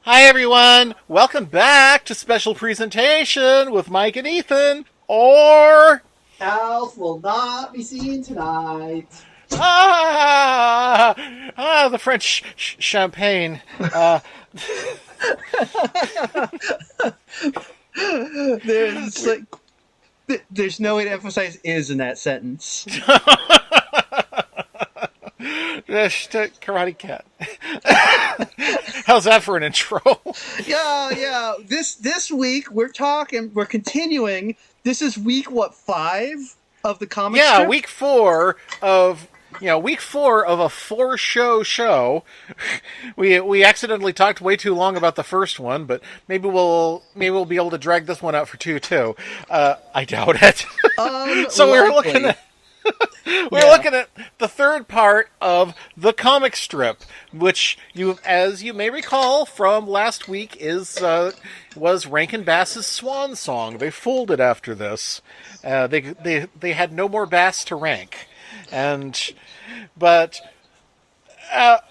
Hi, everyone. Welcome back to Special Presentation with Mike and Ethan. Or. Alf will not be seen tonight. The French champagne. Uh, there's like, there's no way to emphasize "is" in that sentence. Karate Cat. How's that for an intro? Yeah. This week we're continuing. This is week what, 5 of the comic Yeah, strip? week 4 of week 4 of a 4-show. We accidentally talked way too long about the first one, but maybe we'll be able to drag this one out for 2 too. I doubt it. So we're looking at the third part of the comic strip, which as you may recall from last week, was Rankin Bass's swan song. They folded after this. They had no more Bass to rank, but I've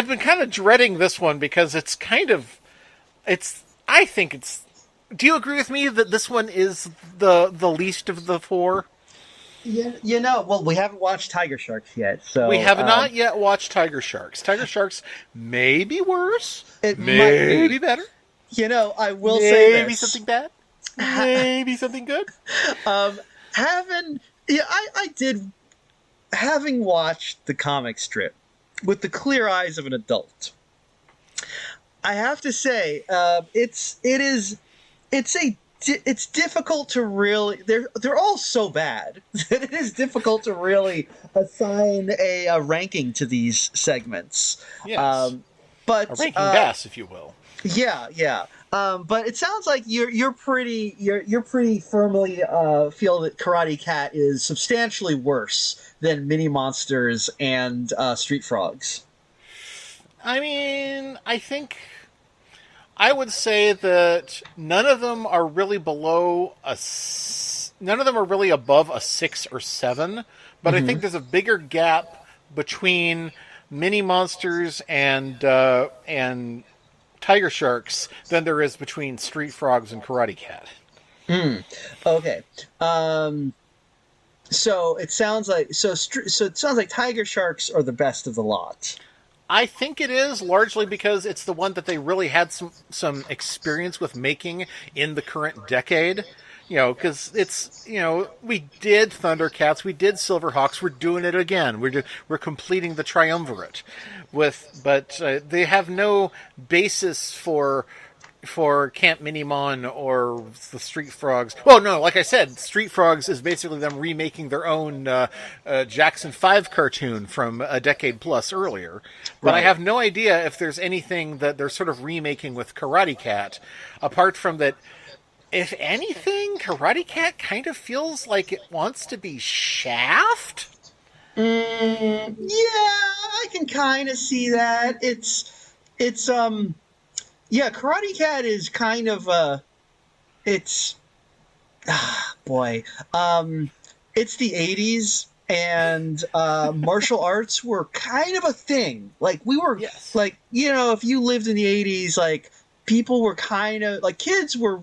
been kind of dreading this one because it's. I think it's. Do you agree with me that this one is the least of the 4? Yeah, well, we haven't watched Tiger Sharks yet, so We have not yet watched Tiger Sharks. Tiger Sharks may be worse. It may might be better. I will say this. Maybe something bad. Maybe something good. I did, having watched the comic strip with the clear eyes of an adult, I have to say, it's difficult to really. They're all so bad that it is difficult to really assign a ranking to these segments. Yes. But a ranking Bass, if you will. Yeah. But it sounds like you're pretty firmly feel that Karate Cat is substantially worse than Mini Monsters and Street Frogs. I mean, I would say that none of them are really none of them are really above a 6 or 7, but I think there's a bigger gap between Mini Monsters and Tiger Sharks than there is between Street Frogs and Karate Cat. Okay. So it sounds like Tiger Sharks are the best of the lot. I think it is largely because it's the one that they really had some experience with making in the current decade. Because it's, we did Thundercats, we did Silverhawks, we're doing it again. We're completing the triumvirate but they have no basis for Camp Minimon or the Street Frogs. Well, no, like I said, Street Frogs is basically them remaking their own Jackson 5 cartoon from a decade plus earlier. But right. I have no idea if there's anything that they're sort of remaking with Karate Cat, apart from that, if anything, Karate Cat kind of feels like it wants to be Shaft? Yeah, I can kind of see that. Yeah, Karate Cat is kind of it's the 80s, and martial arts were kind of a thing. Like we were, yes. Like, if you lived in the 80s, like people were kind of like kids were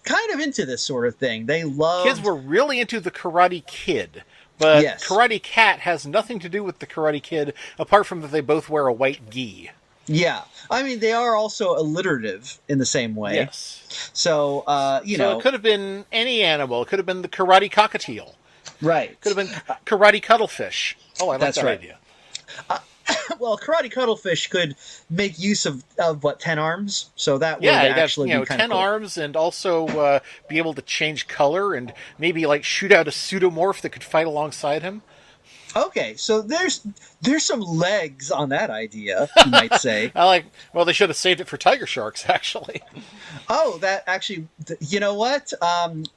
kind of into this sort of thing. Kids were really into the Karate Kid. But yes. Karate Cat has nothing to do with the Karate Kid apart from that they both wear a white gi. Yeah. I mean, they are also alliterative in the same way. Yes. So, So it could have been any animal. It could have been the Karate Cockatiel. Right. It could have been Karate Cuttlefish. Oh, I like that right. idea. Well, Karate Cuttlefish could make use of 10 arms, so that would actually be kind 10 of cool. arms, and also be able to change color and maybe like shoot out a pseudomorph that could fight alongside him. Okay, so there's some legs on that idea, you might say. Well, they should have saved it for Tiger Sharks, actually. Oh, that actually, you know what?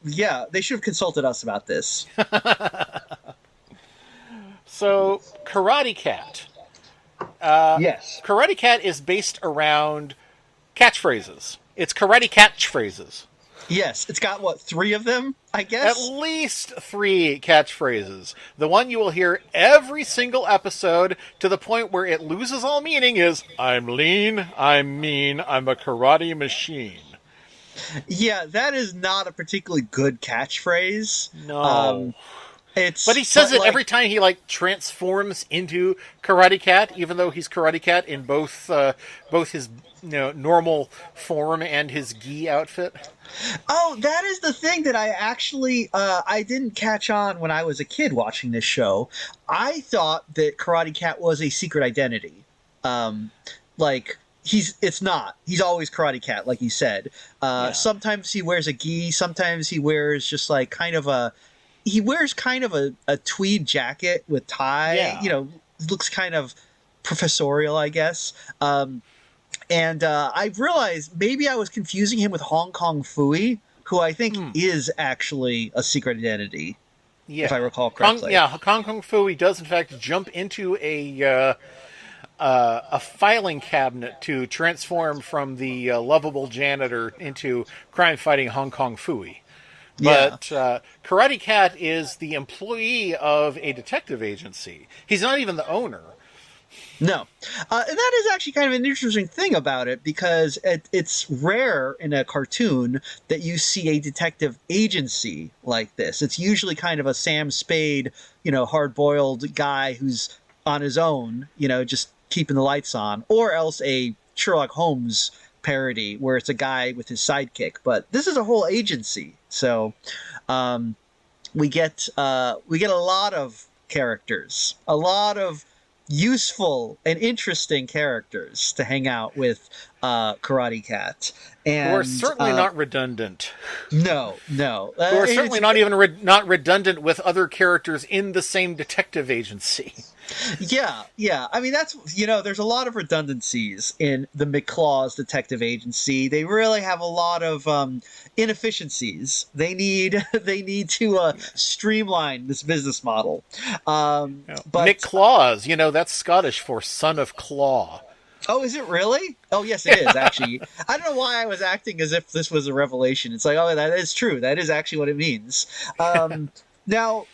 Yeah, they should have consulted us about this. So, Karate Cat. Yes. Karate Cat is based around catchphrases. It's Karate catchphrases. Yes, it's got what, 3 of them, I At guess. least 3 catchphrases. The one you will hear every single episode to the point where it loses all meaning is I'm lean, I'm mean, I'm a karate machine. Yeah, that is not a particularly good catchphrase. No. But he says But it like, every time he like transforms into Karate Cat, even though he's Karate Cat in both his normal form and his gi outfit. oh, that is the thing that I actually I didn't catch on when I was a kid watching this show. I thought that Karate Cat was a secret identity. Um, like it's not. He's always Karate Cat, like you said. Yeah, Sometimes he wears a gi. Sometimes he wears just like he wears kind of a tweed jacket with tie. yeah. Looks kind of professorial, I guess. And I realized maybe I was confusing him with Hong Kong Fooey, who I think Hmm. is actually a secret identity, if I Yeah, recall correctly. Kong Kong Fu. He does in fact jump into a filing cabinet to transform from the lovable janitor into crime-fighting Hong Kong Fooey. Yeah. But Karate Cat is the employee of a detective agency. He's not even the owner. No. And that is actually kind of an interesting thing about it because it's rare in a cartoon that you see a detective agency like this. It's usually kind of a Sam Spade, hard boiled guy who's on his own, just keeping the lights on, or else a Sherlock Holmes parody where it's a guy with his sidekick. But this is a whole agency. So um, we get a lot of characters, a lot of useful and interesting characters to hang out with Karate Cat, Who are and certainly not redundant. no, Who are certainly not even not redundant with other characters in the same detective agency. yeah. I mean, there's a lot of redundancies in the McClaws Detective Agency. They really have a lot of inefficiencies. They need they need to streamline this business model. But Mick Claus, that's Scottish for son of claw. oh, is it really? Oh, yes, it is actually. I don't know why I was acting as if this was a revelation. It's like, oh, that is true. That is actually what it means. Now,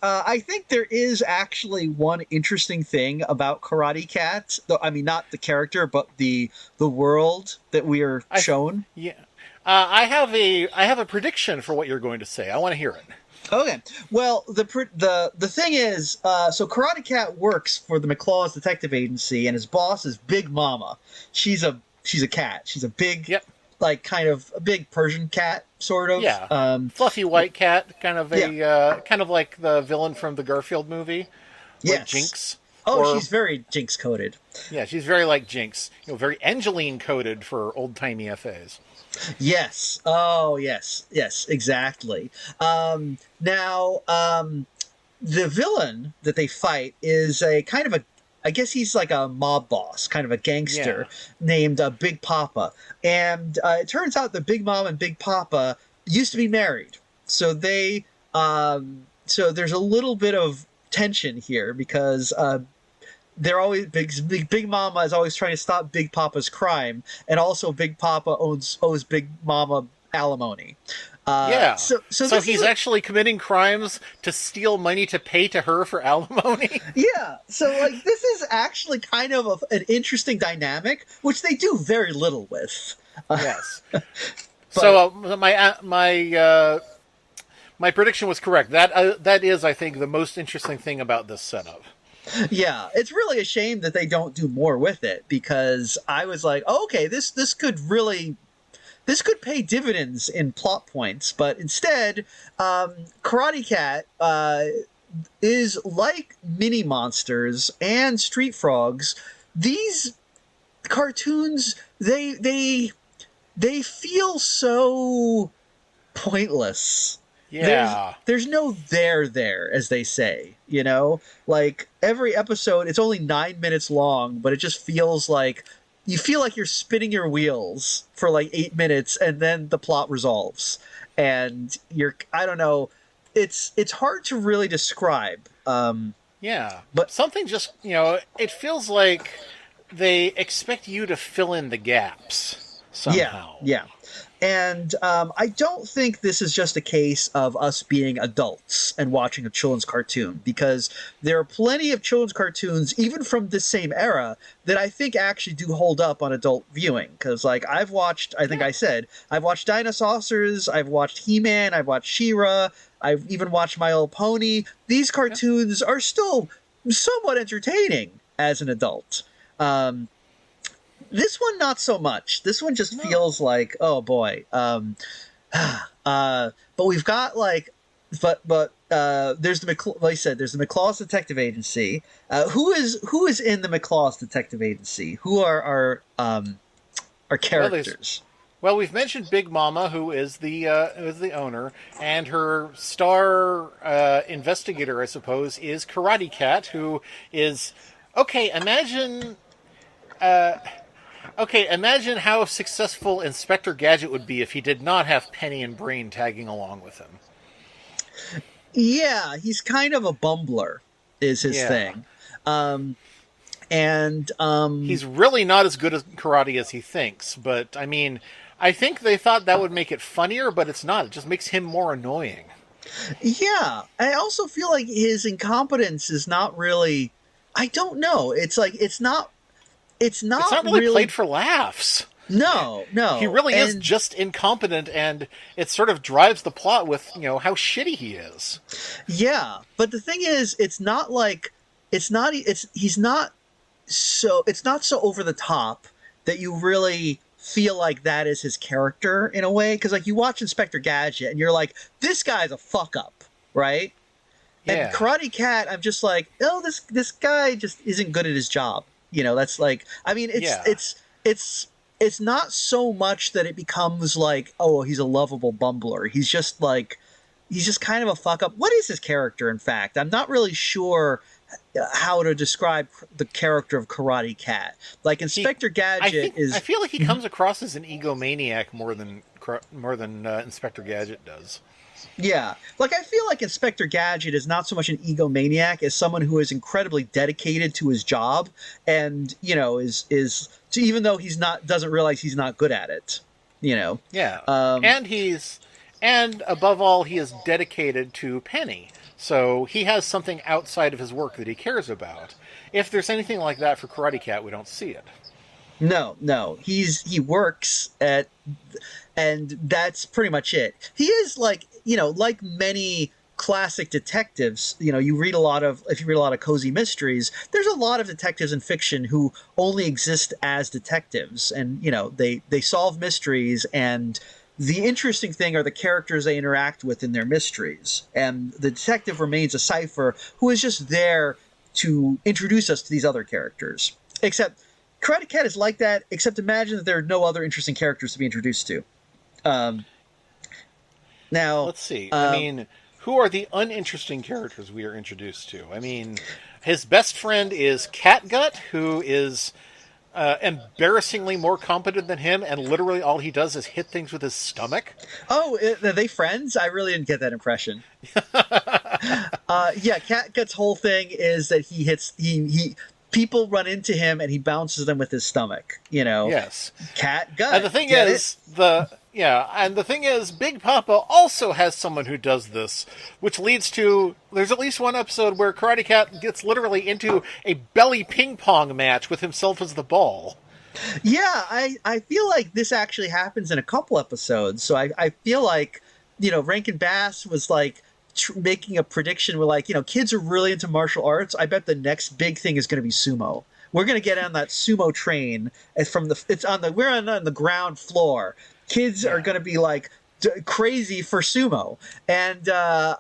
I think there is actually one interesting thing about Karate Cat. Though, I mean, not the character, but the world that we are shown. Yeah. I have a prediction for what you're going to say. I want to hear it. Okay. Well, the thing is, so Karate Cat works for the McClaws Detective Agency, and his boss is Big Mama. She's a cat. She's a big, Yep. like kind of a big Persian cat, sort of. Yeah. Fluffy white cat, kind of Yeah. kind of like the villain from the Garfield movie, like Yes. Jinx. Oh, Or- she's very Jinx coded. Yeah, she's very like Jinx. Very Angeline coded for old timey FAs. Yes. Oh, yes. Yes, exactly. Now, the villain that they fight is a kind of I guess he's like a mob boss, kind of a gangster named Big Papa. And it turns out that Big Mom and Big Papa used to be married. So so there's a little bit of tension here because they're always Big Mama is always trying to stop Big Papa's crime, and also Big Papa owes Big Mama alimony. Yeah. So So he's actually committing crimes to steal money to pay to her for alimony. yeah. So like this is actually kind of an interesting dynamic, which they do very little with. Yes. So my prediction was correct. That is, I think, the most interesting thing about this setup. Yeah, it's really a shame that they don't do more with it because I was like, oh, okay, this could pay dividends in plot points, but instead, Karate Cat is like Mini Monsters and Street Frogs. These cartoons, they feel so pointless. Yeah. There's no there, as they say, like every episode, it's only 9 minutes long, but it just feels like you feel like you're spinning your wheels for like 8 minutes and then the plot resolves. And I don't know, it's hard to really describe. Yeah. But something just, it feels like they expect you to fill in the gaps somehow. yeah. And I don't think this is just a case of us being adults and watching a children's cartoon, because there are plenty of children's cartoons, even from this same era, that I think actually do hold up on adult viewing. Because, like, I've watched, I think I said, I've watched Dinosaurs, I've watched He-Man, I've watched She-Ra, I've even watched My Little Pony. These cartoons are still somewhat entertaining as an adult. This one, not so much. This one just feels like, oh boy. But we've got like, there's the like I said, there's the McClaw's Detective Agency. Who is in the McClaw's Detective Agency? Who are our characters? Well, we've mentioned Big Mama, who is the owner, and her star investigator, I suppose, is Karate Cat, who is okay. Imagine how successful Inspector Gadget would be if he did not have Penny and Brain tagging along with him. Yeah, he's kind of a bumbler, is his thing. He's really not as good at karate as he thinks, but I mean, I think they thought that would make it funnier, but it's not. It just makes him more annoying. Yeah, I also feel like his incompetence is not really, I don't know. It's like, it's not really played for laughs. No. He really is just incompetent, and it sort of drives the plot with, how shitty he is. Yeah, but the thing is, it's not so over the top that you really feel like that is his character in a way. Because, like, you watch Inspector Gadget, and you're like, this guy's a fuck up, right? Yeah. And Karate Cat, I'm just like, oh, this guy just isn't good at his job. That's like, I mean, it's not so much that it becomes like, oh, he's a lovable bumbler. He's just kind of a fuck up. What is his character, in fact? I'm not really sure how to describe the character of Karate Cat. Like, Inspector Gadget I feel like he comes across as an egomaniac more than Inspector Gadget does. Yeah, like, I feel like Inspector Gadget is not so much an egomaniac as someone who is incredibly dedicated to his job, and is even though doesn't realize he's not good at it. Yeah, and above all, he is dedicated to Penny, so he has something outside of his work that he cares about. If there's anything like that for Karate Cat, we don't see it. No, he works at, and that's pretty much it. He is like many classic detectives. If you read a lot of cozy mysteries, there's a lot of detectives in fiction who only exist as detectives, and they solve mysteries, and the interesting thing are the characters they interact with in their mysteries, and the detective remains a cipher who is just there to introduce us to these other characters. Except Karate Cat is like that, except imagine that there are no other interesting characters to be introduced to. Now, let's see. I mean, who are the uninteresting characters we are introduced to? I mean, his best friend is Catgut, who is embarrassingly more competent than him, and literally all he does is hit things with his stomach. Oh, are they friends? I really didn't get that impression. Yeah, Catgut's whole thing is that people run into him and he bounces them with his stomach. Yes. Catgut. And the thing is, Big Papa also has someone who does this, which leads to, there's at least one episode where Karate Cat gets literally into a belly ping pong match with himself as the ball. Yeah, I feel like this actually happens in a couple episodes. So I feel like, Rankin Bass was like making a prediction where, like, kids are really into martial arts. I bet the next big thing is going to be sumo. We're going to get on that sumo train we're on the ground floor. Kids are going to be like crazy for sumo, and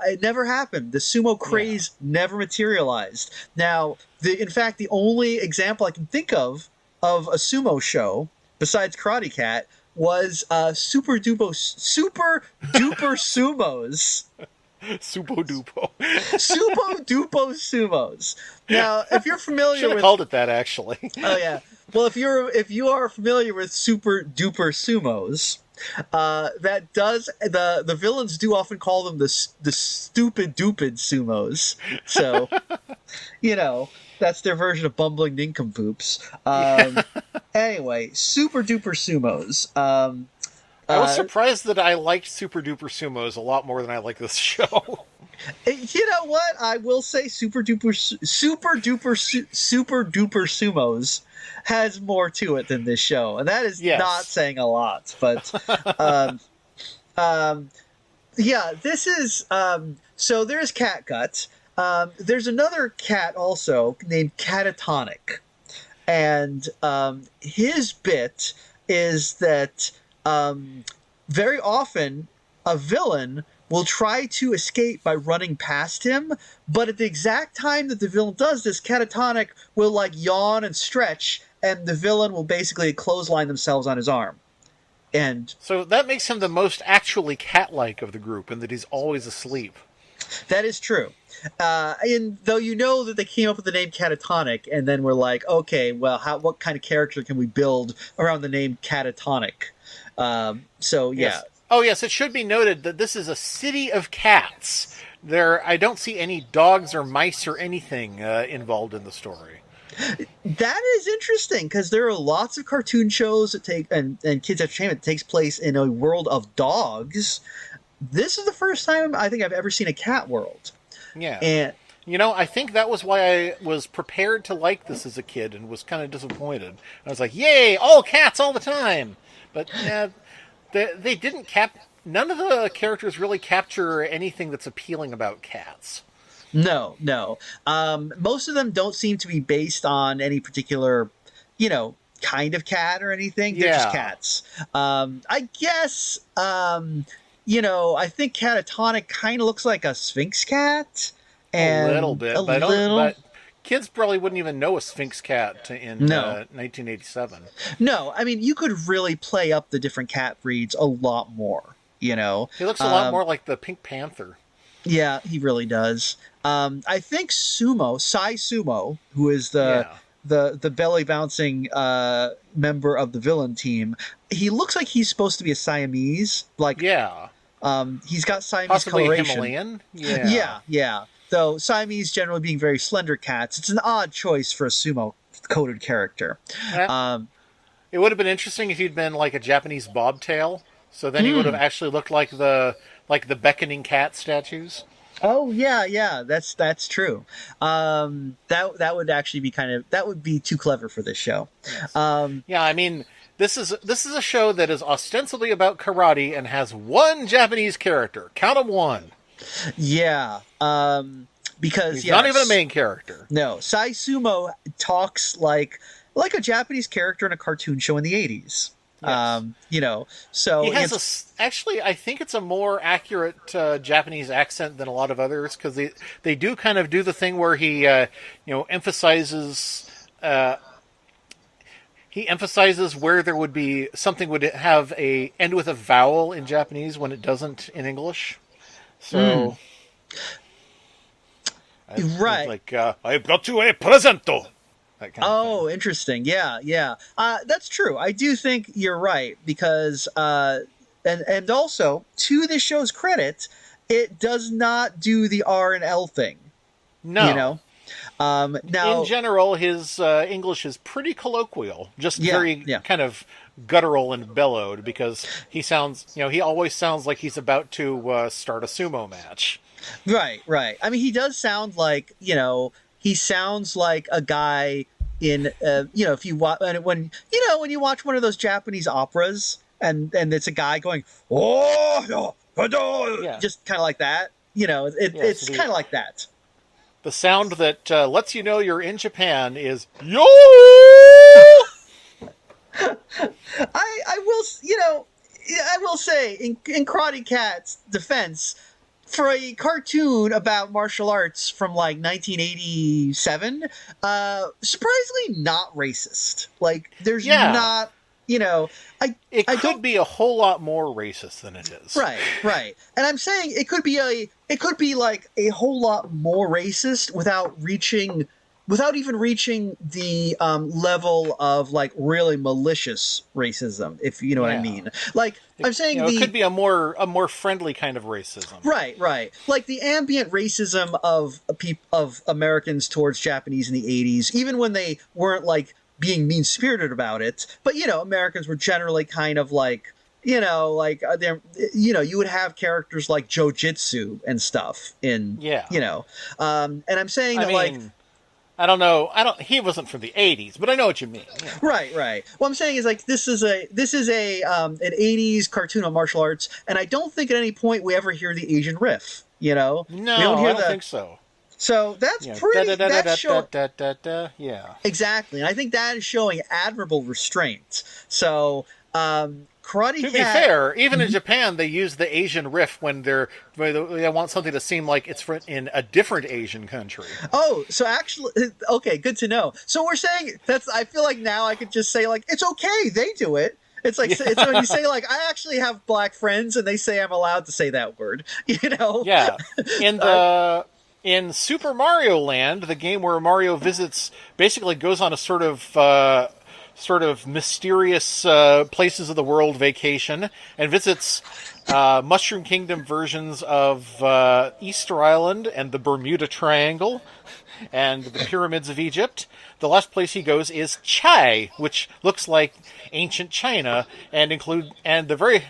it never happened. The sumo craze never materialized. Now, in fact, the only example I can think of a sumo show besides Karate Cat was Super Duper Sumos. Supo Dupo. Supo Dupo Sumos. Now, if you're familiar Should have called it that, actually. Oh yeah. Well, if you are familiar with Super Duper Sumos, the villains do often call them the stupid dupid sumos. So, that's their version of bumbling nincompoops. Anyway, Super Duper Sumos. I was surprised that I liked Super Duper Sumos a lot more than I like this show. You know what? I will say Super Duper Sumos has more to it than this show, and that is Yes. not saying a lot. But um, yeah, this is so there's Catgut. There's another cat also named Catatonic, and his bit is that very often a villain will try to escape by running past him, but at the exact time that the villain does this, Catatonic will like yawn and stretch, and the villain will basically clothesline themselves on his arm. And So that makes him the most actually cat-like of the group, in that he's always asleep. that is true. And though you know that they came up with the name Catatonic, and then we're like, okay, well, what kind of character can we build around the name Catatonic? So yeah. Yes. Oh, yes, it should be noted that this is a city of cats. I don't see any dogs or mice or anything involved in the story. That is interesting because there are lots of cartoon shows that take and kids entertainment that takes place in a world of dogs. This is the first time I think I've ever seen a cat world. Yeah. And I think that was why I was prepared to like this as a kid and was kind of disappointed. I was like, yay, all cats all the time! But they didn't none of the characters really capture anything that's appealing about cats. no. Most of them don't seem to be based on any particular, kind of cat or anything. They're just Yeah. cats. I guess, I think Catatonic kind of looks like a Sphinx cat. And A little bit, but kids probably wouldn't even know a Sphinx cat in No. 1987. No, I mean, you could really play up the different cat breeds a lot more, He looks a lot more like the Pink Panther. Yeah, he really does. I think Sai Sumo, who is the belly bouncing member of the villain team, he looks like he's supposed to be a Siamese. Like, Yeah. he's got Siamese Possibly coloration. Himalayan? Yeah. Yeah. Though Siamese generally being very slender cats, it's an odd choice for a sumo-coded character. It would have been interesting if he'd been like a Japanese bobtail. So then he would have actually looked like the beckoning cat statues. Oh yeah, that's true. That would actually be that would be too clever for this show. Yes. Yeah, I mean, this is a show that is ostensibly about karate and has one Japanese character. Count 'em one. Yeah, because He's not even a main character. No, Sai Sumo talks like a Japanese character in a cartoon show in the 80s. Yes. So he has actually, I think it's a more accurate Japanese accent than a lot of others, because they do kind of do the thing where he emphasizes where there would be something would have a end with a vowel in Japanese when it doesn't in English. So right, like I've got you a presento. That kind of thing. Interesting. Yeah. That's true. I do think you're right because, and also to this show's credit, it does not do the R and L thing. No. Now in general, his English is pretty colloquial, just very yeah. kind of guttural and bellowed, because he always sounds like he's about to start a sumo match. Right. I mean, he does sound like, he sounds like a guy in, if you watch, when you watch one of those Japanese operas and it's a guy going, just kind of like that, it's kind of like that. The sound that lets you know you're in Japan is yo. I will say in Karate Cat's defense, for a cartoon about martial arts from like 1987, surprisingly not racist. Like there's not, it could be a whole lot more racist than it is. Right. And I'm saying it could be like a whole lot more racist without even reaching the level of like really malicious racism, if you know what I mean. Like I'm saying, it could be a more friendly kind of racism. Right. Like the ambient racism of Americans towards Japanese in the 80s, even when they weren't like being mean-spirited about it, but Americans were generally kind of like you know, like there, you know, you would have characters like Jojitsu and stuff in, Yeah. you know, and I'm saying I that like mean, I don't know. He wasn't from the '80s, but I know what you mean. Yeah. right, right. What I'm saying is like this is a an '80s cartoon of martial arts, and I don't think at any point we ever hear the Asian riff. You know, we don't No, hear I don't the. think so. So that's Yeah. Da pretty. da da da That's da da show da da da. Yeah. exactly, and I think that is showing admirable restraint. So Karate To be Cat. fair, even in Japan, they use the Asian riff when they want something to seem like it's in a different Asian country. Oh, so actually, okay, good to know. So we're saying that's. I feel like now I could just say like it's okay. They do it. It's like it's when you say like I actually have black friends and they say I'm allowed to say that word. You know? Yeah, in Super Mario Land, the game where Mario visits, basically goes on a sort of mysterious places of the world vacation and visits Mushroom Kingdom versions of Easter Island and the Bermuda Triangle and the pyramids of Egypt. The last place he goes is Chai, which looks like ancient China, and the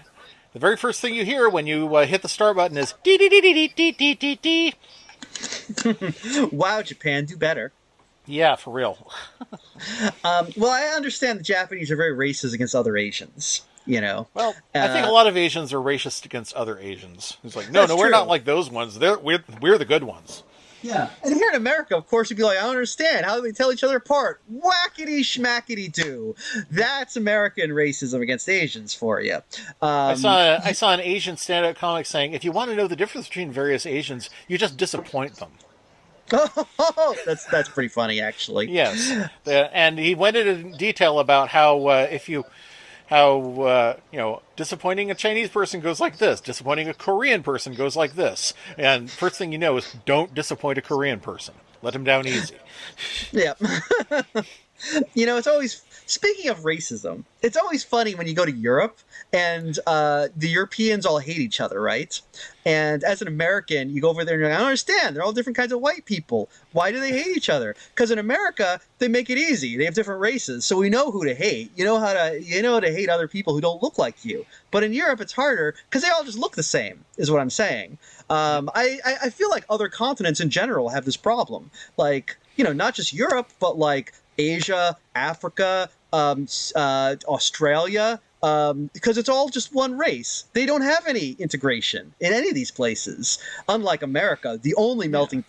very first thing you hear when you hit the start button is dee dee dee dee dee dee dee dee. Wow, Japan, do better. Yeah, for real. Well, I understand the Japanese are very racist against other Asians. You know. Well, I think a lot of Asians are racist against other Asians. It's like, no, That's we're true. not like those ones. We're the good ones. Yeah, and here in America, of course, you'd be like, I don't understand. How do they tell each other apart? Whackity schmackity do. That's American racism against Asians for you. I saw an Asian stand-up comic saying, if you want to know the difference between various Asians, you just disappoint them. That's pretty funny, actually. Yes, and he went into detail about how disappointing a Chinese person goes like this, disappointing a Korean person goes like this, and first thing you know is don't disappoint a Korean person. Let him down easy. Yeah. You know, it's always, speaking of racism, it's always funny when you go to Europe and the Europeans all hate each other, right? And as an American, you go over there and you're like, I don't understand. They're all different kinds of white people. Why do they hate each other? Because in America, they make it easy. They have different races, so we know who to hate. You know how to hate other people who don't look like you. But in Europe, it's harder because they all just look the same, is what I'm saying. I feel like other continents in general have this problem. Like, you know, not just Europe, but like Asia, Africa, Australia, because it's all just one race. They don't have any integration in any of these places. Unlike America, the only melting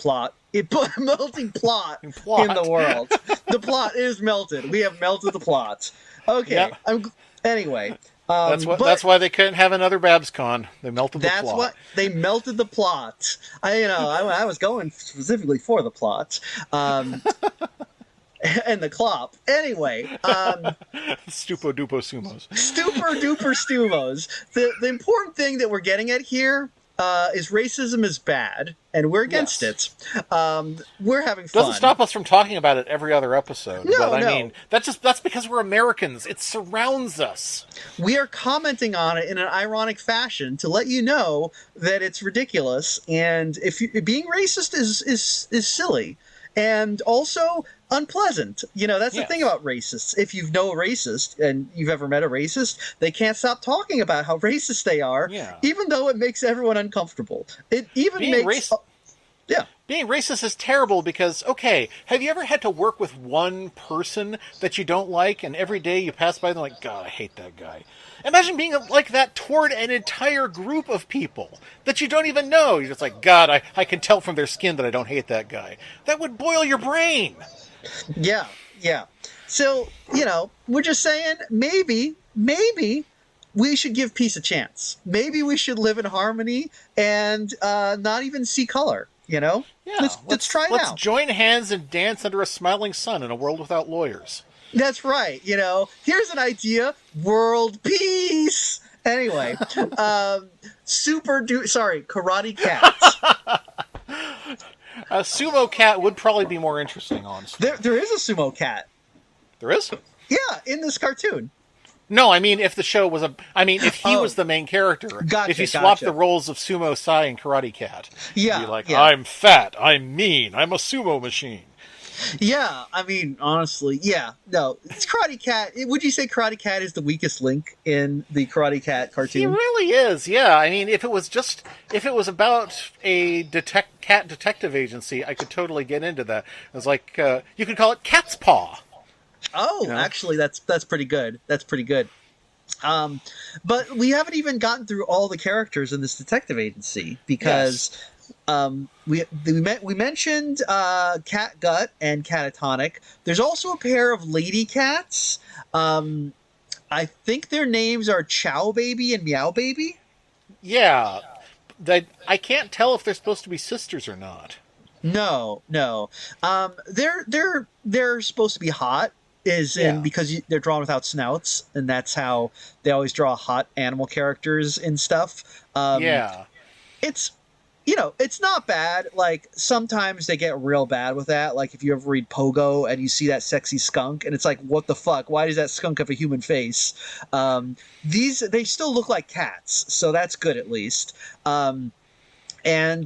melting plot in the world. The plot is melted. We have melted the plot. Okay. Yep. Anyway. That's why they couldn't have another BabsCon. They melted the plot. That's what they melted the plot. I was going specifically for the plot. And the clop. Anyway, Stupo dupo sumos. Super duper stumos. The important thing that we're getting at here is racism is bad, and we're against it. We're having fun. Doesn't stop us from talking about it every other episode. No, but I mean, that's because we're Americans. It surrounds us. We are commenting on it in an ironic fashion to let you know that it's ridiculous, and being racist is silly. And also unpleasant. You know, that's the thing about racists. If you know a racist and you've ever met a racist, they can't stop talking about how racist they are, even though it makes everyone uncomfortable. It even makes... Being racist is terrible because, okay, have you ever had to work with one person that you don't like and every day you pass by them like, God, I hate that guy. Imagine being like that toward an entire group of people that you don't even know. You're just like, God, I can tell from their skin that I don't hate that guy. That would boil your brain. Yeah. So, you know, we're just saying maybe we should give peace a chance. Maybe we should live in harmony and not even see color, you know? Yeah, let's try it out. Let's join hands and dance under a smiling sun in a world without lawyers. That's right. You know, here's an idea: world peace. Anyway, Karate Cat. A sumo cat would probably be more interesting, honestly. There is a sumo cat. There is? Yeah, in this cartoon. No, I mean if the show was if he was the main character, if you swapped the roles of Sumo Sai and Karate Cat, you'd be like, I'm fat, I'm mean, I'm a sumo machine. Yeah, I mean, honestly, yeah. No, it's Karate Cat. Would you say Karate Cat is the weakest link in the Karate Cat He cartoon? really is, yeah. I mean, if it was about a cat detective agency, I could totally get into that. It's like you could call it Cat's Paw, you Oh, know? actually, that's pretty good. That's pretty good. Um, but we haven't even gotten through all the characters in this detective agency Yes, because we mentioned Cat Gut and Catatonic. There's also a pair of lady cats. Um, I think their names are Chow Baby and Meow Baby. yeah. That I can't tell if they're supposed to be sisters or not. No, no. They're supposed to be hot, is in Yeah, because they're drawn without snouts, and that's how they always draw hot animal characters and stuff. yeah, It's it's not bad. Like sometimes they get real bad with that. Like if you ever read Pogo and you see that sexy skunk, and it's like, what the fuck? Why does that skunk have a human face? These they still look like cats, so that's good at least. And in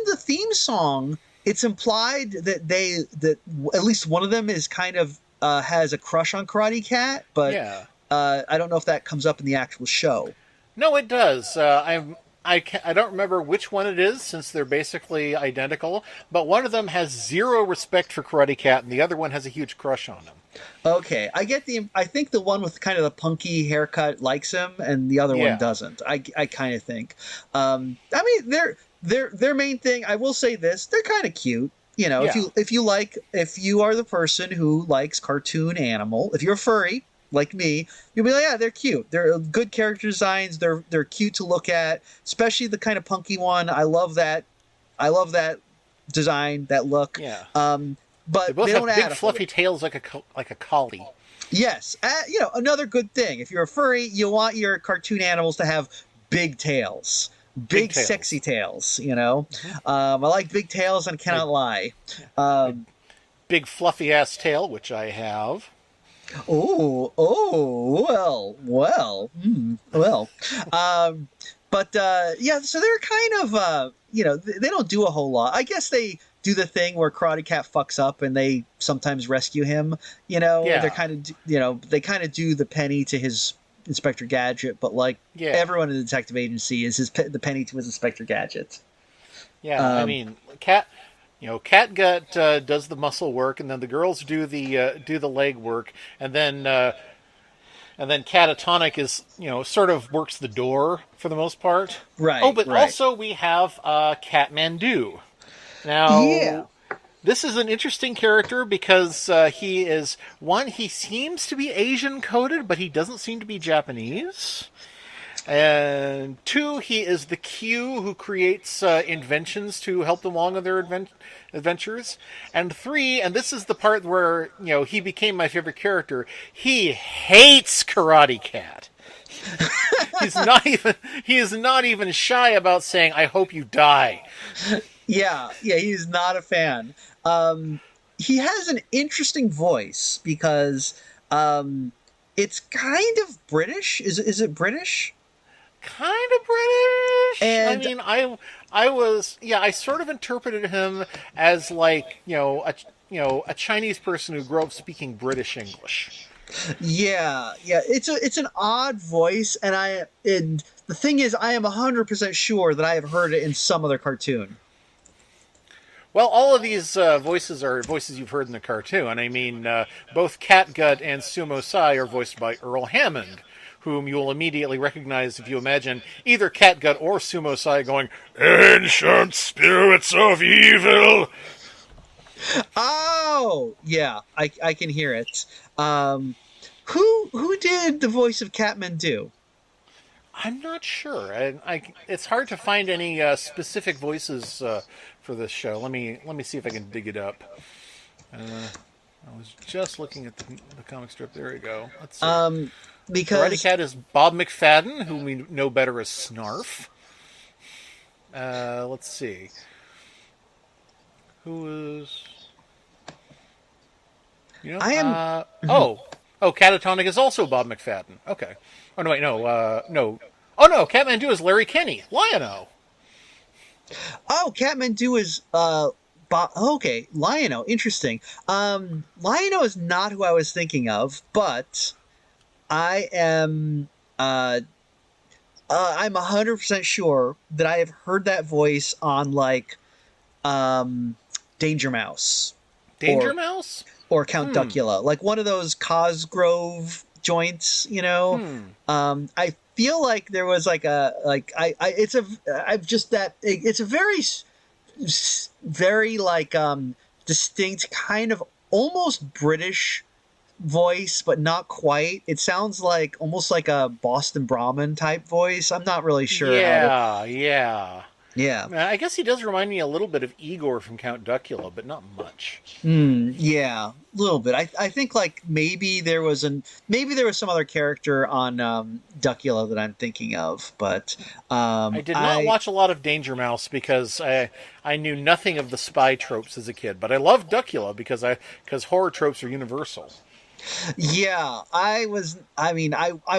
the theme song, it's implied that at least one of them is kind of has a crush on Karate Cat, but yeah. I don't know if that comes up in the actual show. No, it does. I don't remember which one it is since they're basically identical, but one of them has zero respect for Karate Cat, and the other one has a huge crush on him. Okay, I think the one with kind of the punky haircut likes him, and the other one Yeah, doesn't. I kind of think. I mean, their main thing. I will say this: they're kind of cute. You know, yeah, if you are the person who likes cartoon animal, if you're a furry like me, you'll be like, yeah, they're cute. They're good character designs. They're cute to look at, especially the kind of punky one. I love that. I love that design, that look. yeah. They But both they don't have big add a whole. fluffy tails like a collie. Yes, another good thing. If you're a furry, you want your cartoon animals to have big tails, Big big sexy tails. tails. I like big tails and My, cannot lie. my Um, big fluffy ass tail, which I have. well. Um, but yeah, so they're kind of they don't do a whole lot. I guess they do the thing where Karate Cat fucks up and they sometimes rescue him. They're Yeah, kind of they kind of do the penny to his Inspector Gadget, but like yeah, everyone in the detective agency is the penny to his Inspector Gadget. yeah. I Um, mean, Catgut does the muscle work, and then the girls do the leg work, and then Catatonic is sort of works the door for the most part. Oh, right, but right. also we have Catmandu. Yeah. Now, this is an interesting character because he seems to be Asian coded, but he doesn't seem to be Japanese. And two, he is the Q who creates inventions to help them along on their adventures. And three, and this is the part where he became my favorite character. He hates Karate Cat. He is not even shy about saying, "I hope you die." Yeah, he's not a fan. He has an interesting voice because it's kind of British. Is it British? Kind of British. I And mean, I sort of interpreted him as like a Chinese person who grew up speaking British English. yeah, it's an odd voice, and the thing is, I am 100% sure that I have heard it in some other cartoon. Well, all of these voices are voices you've heard in the cartoon. I mean, both Catgut and Sumo Sai are voiced by Earl Hammond, whom you will immediately recognize if you imagine either Catgut or Sumo Sai going, "Ancient spirits of evil." Oh, yeah, I can hear it. Who did the voice of Catmandu? I'm not sure. It's hard to find any specific voices for this show. Let me see if I can dig it up. I was just looking at the comic strip. There we go. Let's see. Um, Karate because Cat is Bob McFadden, whom we know better as Snarf. Let's see. Who is I am. oh, Catatonic is also Bob McFadden. Okay. Oh no, wait, no. Oh no, Catmandu is Larry Kenny, Lion-O. Oh, Catmandu is Okay, Lion-O, interesting. Lion-O is not who I was thinking of, but I am I'm 100% sure that I have heard that voice on like Danger Mouse Danger or Mouse? Count Duckula, like one of those Cosgrove joints, you know. I feel like there was like it's a I've just that it's a very like distinct kind of almost British voice, but not quite. It sounds like almost like a Boston Brahmin type voice. I'm not really sure how to. Yeah, yeah. Yeah. I guess he does remind me a little bit of Igor from Count Duckula, but not much. Yeah, a little bit. I think like maybe there was some other character on Duckula that I'm thinking of, but I did not watch a lot of Danger Mouse because I knew nothing of the spy tropes as a kid, but I loved Duckula because horror tropes are universal. Yeah, I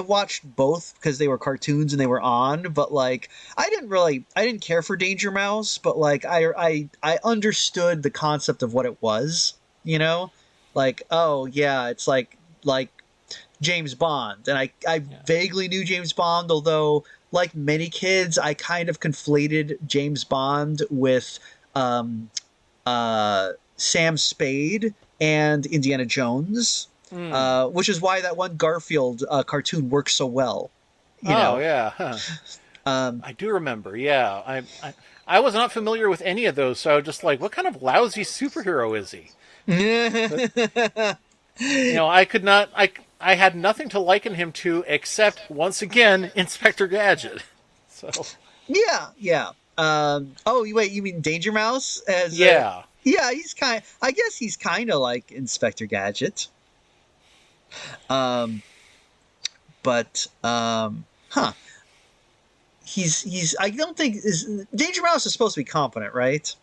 watched both because they were cartoons and they were on, but like I didn't care for Danger Mouse, but like I understood the concept of what it was, you know? Like, oh yeah, it's like James Bond. And I vaguely knew James Bond, although like many kids, I kind of conflated James Bond with Sam Spade and Indiana Jones. Which is why that one Garfield cartoon works so well. You know? Yeah. Huh. I do remember. Yeah, I was not familiar with any of those, so I was just like, what kind of lousy superhero is he? But, I could not. I had nothing to liken him to except once again Inspector Gadget. So yeah. Oh, wait, you mean Danger Mouse? Yeah. Yeah, I guess he's kind of like Inspector Gadget. Huh. He's. I don't think Danger Mouse is supposed to be competent, right?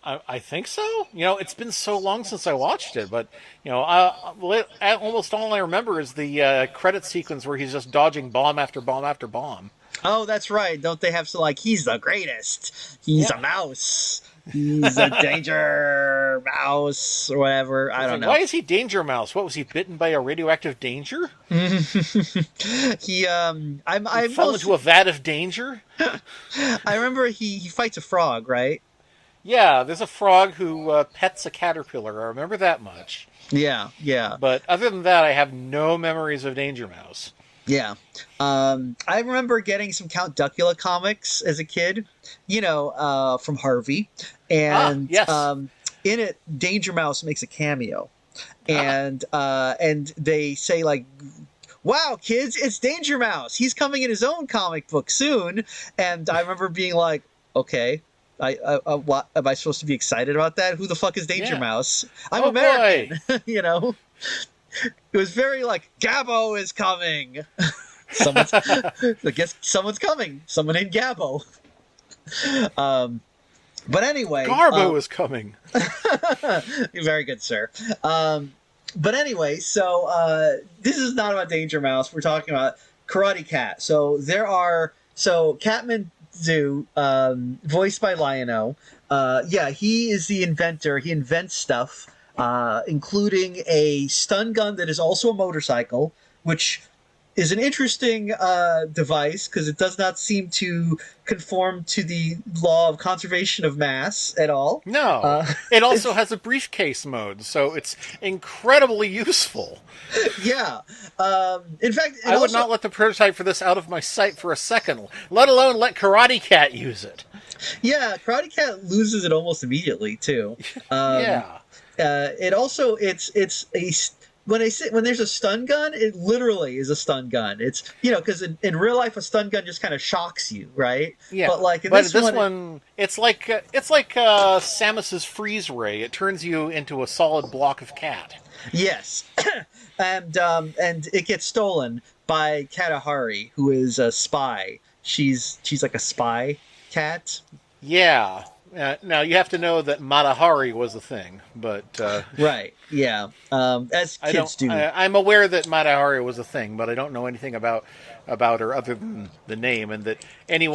I think so. It's been so long since I watched it, but almost all I remember is the credit sequence where he's just dodging bomb after bomb after bomb. Oh, that's right. Don't they have he's the greatest? He's a mouse. He's a danger mouse or whatever. I don't know. Why is he Danger Mouse? What was he, bitten by a radioactive danger? He fell into a vat of danger. I remember he fights a frog, right? Yeah, there's a frog who pets a caterpillar. I remember that much. Yeah. But other than that, I have no memories of Danger Mouse. Yeah. I remember getting some Count Duckula comics as a kid, from Harvey. And yes. In it, Danger Mouse makes a cameo. And they say, like, wow, kids, it's Danger Mouse. He's coming in his own comic book soon. And I remember being like, okay, what, am I supposed to be excited about that? Who the fuck is Danger Mouse? I'm American, It was very like, Gabbo is coming. I guess someone's coming. Someone named Gabbo. But anyway, Garbo is coming. Very good, sir. But anyway, so this is not about Danger Mouse. We're talking about Karate Cat. So Catman Zoo, voiced by Lion-O. He is the inventor. He invents stuff. Including a stun gun that is also a motorcycle, which is an interesting device because it does not seem to conform to the law of conservation of mass at all. No. It also has a briefcase mode, so it's incredibly useful. Yeah. In fact, I would not let the prototype for this out of my sight for a second, let alone let Karate Cat use it. Yeah, Karate Cat loses it almost immediately, too. Yeah. When there's a stun gun, it literally is a stun gun. It's because in real life a stun gun just kind of shocks you, right? Yeah. But this one, it's like Samus's freeze ray. It turns you into a solid block of cat. Yes, and it gets stolen by Katahari, who is a spy. She's like a spy cat. Yeah. Now, you have to know that Matahari was a thing, but... right, yeah. As kids do. I'm aware that Matahari was a thing, but I don't know anything about her other than the name, and that any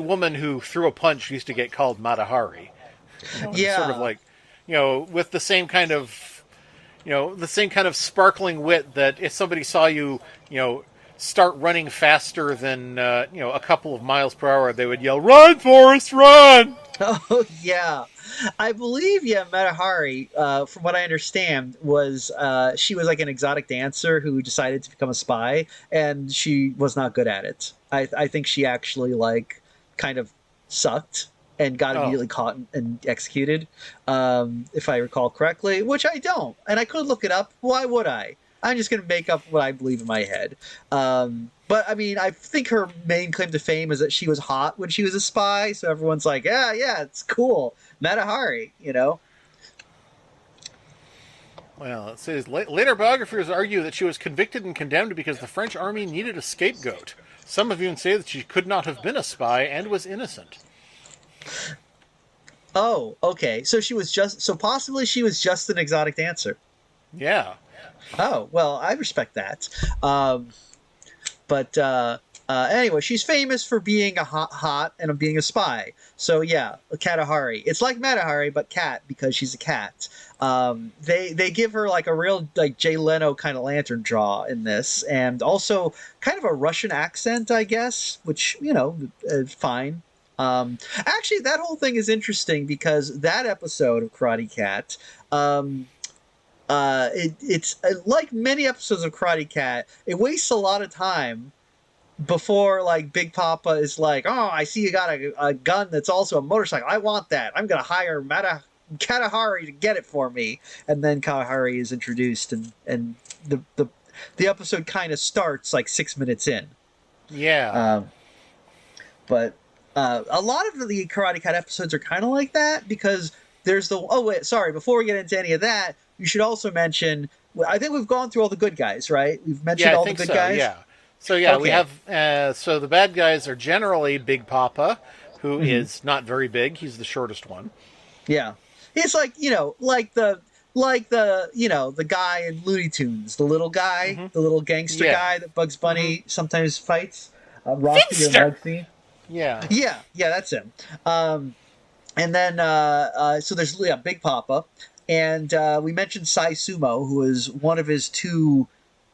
woman who threw a punch used to get called Matahari. And sort of Yeah. like, with the same kind of, the same kind of sparkling wit that if somebody saw you, start running faster than, a couple of miles per hour, they would yell, "Run, Forrest, run!" Oh yeah, I believe Matahari, from what I understand, was she was like an exotic dancer who decided to become a spy, and she was not good at it. I think she actually like kind of sucked and got Oh, immediately caught and executed, if I recall correctly, which I don't, and I could look it up. Why would I? I'm just going to make up what I believe in my head. But I mean, I think her main claim to fame is that she was hot when she was a spy. So everyone's like, yeah, yeah, it's cool. Matahari, you know? well, it says later biographers argue that she was convicted and condemned because the French army needed a scapegoat. Some have even say that she could not have been a spy and was innocent. Oh, okay. So possibly she was just an exotic dancer. Yeah. Oh, well, I respect that. Um, but anyway, she's famous for being a hot and being a spy. So yeah, Katahari. It's like Matahari, but cat because she's a cat. They give her like a real like Jay Leno kind of lantern jaw in this, and also kind of a Russian accent, I guess, which is fine. Actually, that whole thing is interesting because that episode of Karate Cat. It's like many episodes of Karate Cat. It wastes a lot of time before like Big Papa is like, "Oh, I see you got a gun that's also a motorcycle. I want that. I'm gonna hire Katahari to get it for me." And then Katahari is introduced, and the episode kind of starts like 6 minutes in. Yeah. Um, but a lot of the Karate Cat episodes are kind of like that because there's the oh wait sorry before we get into any of that you should also mention I think we've gone through all the good guys, right? We've mentioned Yeah, I all the think good so. guys. Yeah. So yeah, we Okay. have. So the bad guys are generally Big Papa, who Hmm. is not very big. He's the shortest one. Yeah, it's like the guy in Looney Tunes, the little guy, Hmm. the little gangster Yeah. guy that Bugs Hmm. Bunny sometimes fights. Rocky or Finster. Bugsy. Yeah. Yeah, yeah, that's him. And then so there's Big Papa, and we mentioned Sai Sumo, who is one of his two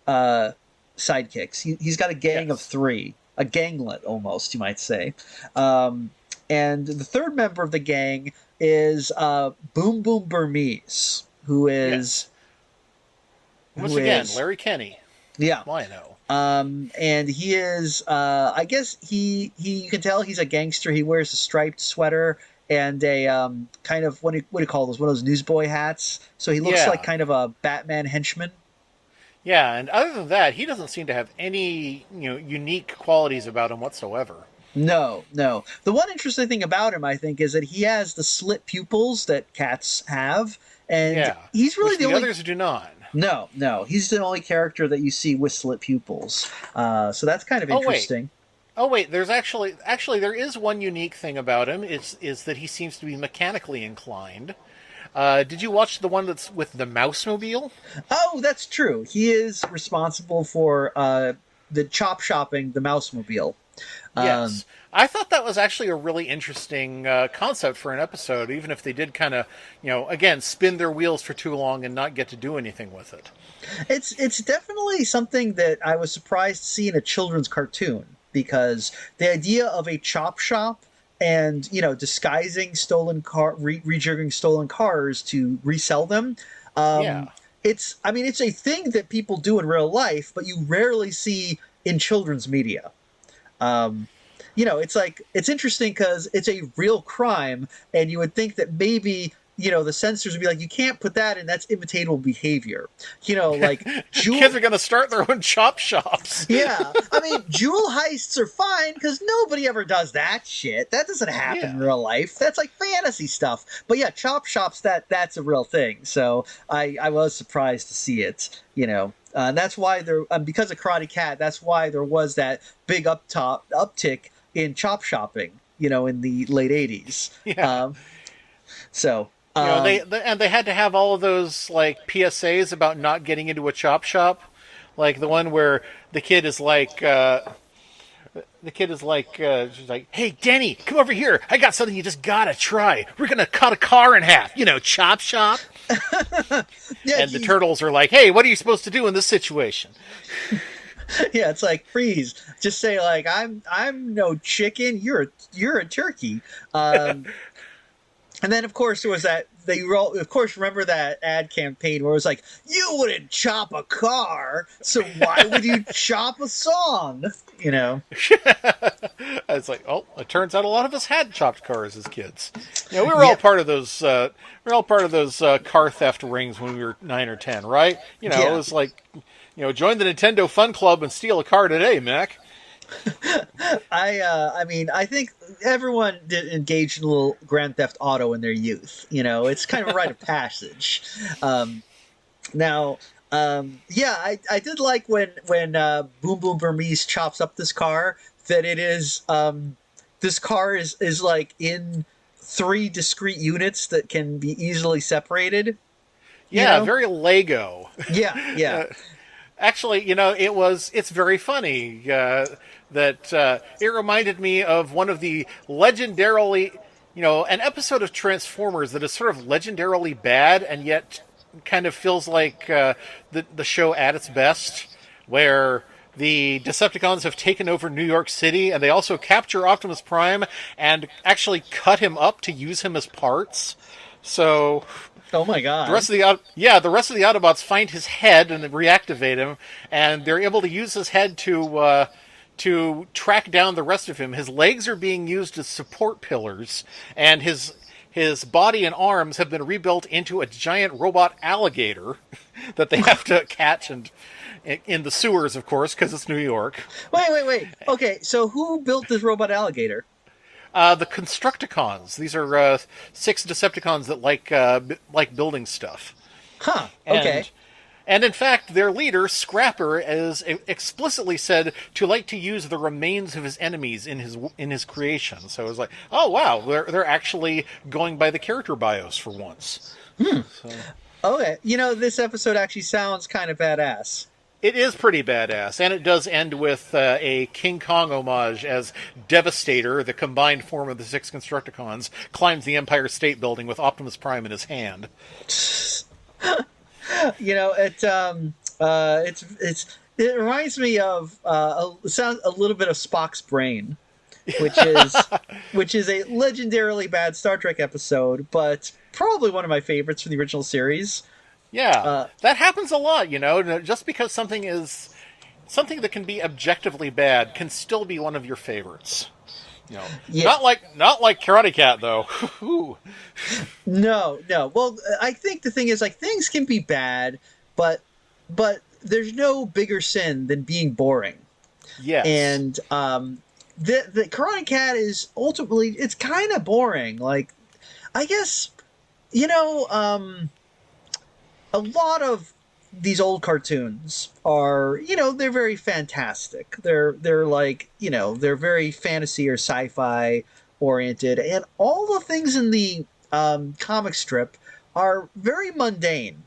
uh, sidekicks. He's got a gang of Yes. three, a ganglet almost, you might say. Um, and the third member of the gang is Boom Boom Burmese, who Yes. is Once who again, is Larry Kenny. yeah. Well, I know. And he is I guess he you can tell he's a gangster. He wears a striped sweater and a kind of what do you call those? One of those newsboy hats. So he looks like Yeah. kind of a Batman henchman. Yeah, and other than that, he doesn't seem to have any unique qualities about him whatsoever. No, no. The one interesting thing about him, I think, is that he has the slit pupils that cats have, and Yeah, he's really which the the only. others do not. No, no, he's the only character that you see with slit pupils. So that's kind of Oh wait, interesting. oh wait. There's actually there is one unique thing about him. Is that he seems to be mechanically inclined. Did you watch the one that's with the mouse mobile? Oh, that's true. He is responsible for the chop shopping the mouse mobile. Um, Yes. I thought that was actually a really interesting concept for an episode, even if they did kind of, again, spin their wheels for too long and not get to do anything with it. it's definitely something that I was surprised to see in a children's cartoon because the idea of a chop shop and disguising rejiggering stolen cars to resell them. Um, Yeah. it's a thing that people do in real life, but you rarely see in children's media. Um, it's like it's interesting because it's a real crime, and you would think that maybe the censors would be like, you can't put that in. That's imitatable behavior. Like Jewel. Kids are going to start their own chop shops. Yeah, I mean, jewel heists are fine because nobody ever does that shit. That doesn't happen in Yeah. real life. That's like fantasy stuff. But yeah, chop shops that's a real thing. So I was surprised to see it. And that's why there because of Karate Cat. That's why there was that big uptick in chop shopping. In the late '80s. Yeah. Um, so. They had to have all of those like PSAs about not getting into a chop shop, like the one where the kid is like, the kid is like, she's like, "Hey, Denny, come over here. I got something you just gotta try. We're gonna cut a car in half. You know, chop chop." Yeah, And the turtles are like, "Hey, what are you supposed to do in this situation?" yeah, it's like freeze. Just say like, I'm no chicken. You're a turkey. And then, of course, there was that. Of course, remember that ad campaign where it was like, "You wouldn't chop a car, so why would you chop a song?" You know. It's like, oh, it turns out a lot of us had chopped cars as kids. You know, we were all part of those. We were all part of those car theft rings when we were 9 or 10, right? You know, Yeah. it was like, join the Nintendo Fun Club and steal a car today, Mac. I mean, I think everyone did engage in a little Grand Theft Auto in their youth. You know, it's kind of a rite of passage. Now, yeah, I did like when Boom Boom Burmese chops up this car. That it is this car is like in 3 discrete units that can be easily separated. Yeah, know? very Lego. Yeah, yeah. Actually, it's very funny that it reminded me of one of the legendarily, an episode of Transformers that is sort of legendarily bad and yet kind of feels like the show at its best, where the Decepticons have taken over New York City and they also capture Optimus Prime and actually cut him up to use him as parts. So Oh my god. the rest of the Autobots find his head and reactivate him, and they're able to use his head to track down the rest of him. His legs are being used as support pillars, and his body and arms have been rebuilt into a giant robot alligator that they have to catch and in the sewers, of course, because it's New York. Wait. Okay, so who built this robot alligator? The Constructicons. These are 6 Decepticons that like building stuff. Huh. Okay. And in fact, their leader, Scrapper, is explicitly said to like to use the remains of his enemies in his creation. So it's like, oh wow, they're actually going by the character bios for once. So. Okay. This episode actually sounds kind of badass. It is pretty badass, and it does end with a King Kong homage as Devastator, the combined form of the 6 Constructicons, climbs the Empire State Building with Optimus Prime in his hand. It reminds me of it sounds a little bit of Spock's brain, which is a legendarily bad Star Trek episode, but probably one of my favorites from the original series. Yeah, that happens a lot, just because something that can be objectively bad can still be one of your favorites. Yeah. Not like Karate Cat though. No. Well, I think the thing is, like, things can be bad, but there's no bigger sin than being boring. Yes. And the Karate Cat is ultimately, it's kind of boring. Like, I guess, a lot of these old cartoons are, they're very fantastic. They're like, they're very fantasy or sci-fi oriented, and all the things in the comic strip are very mundane.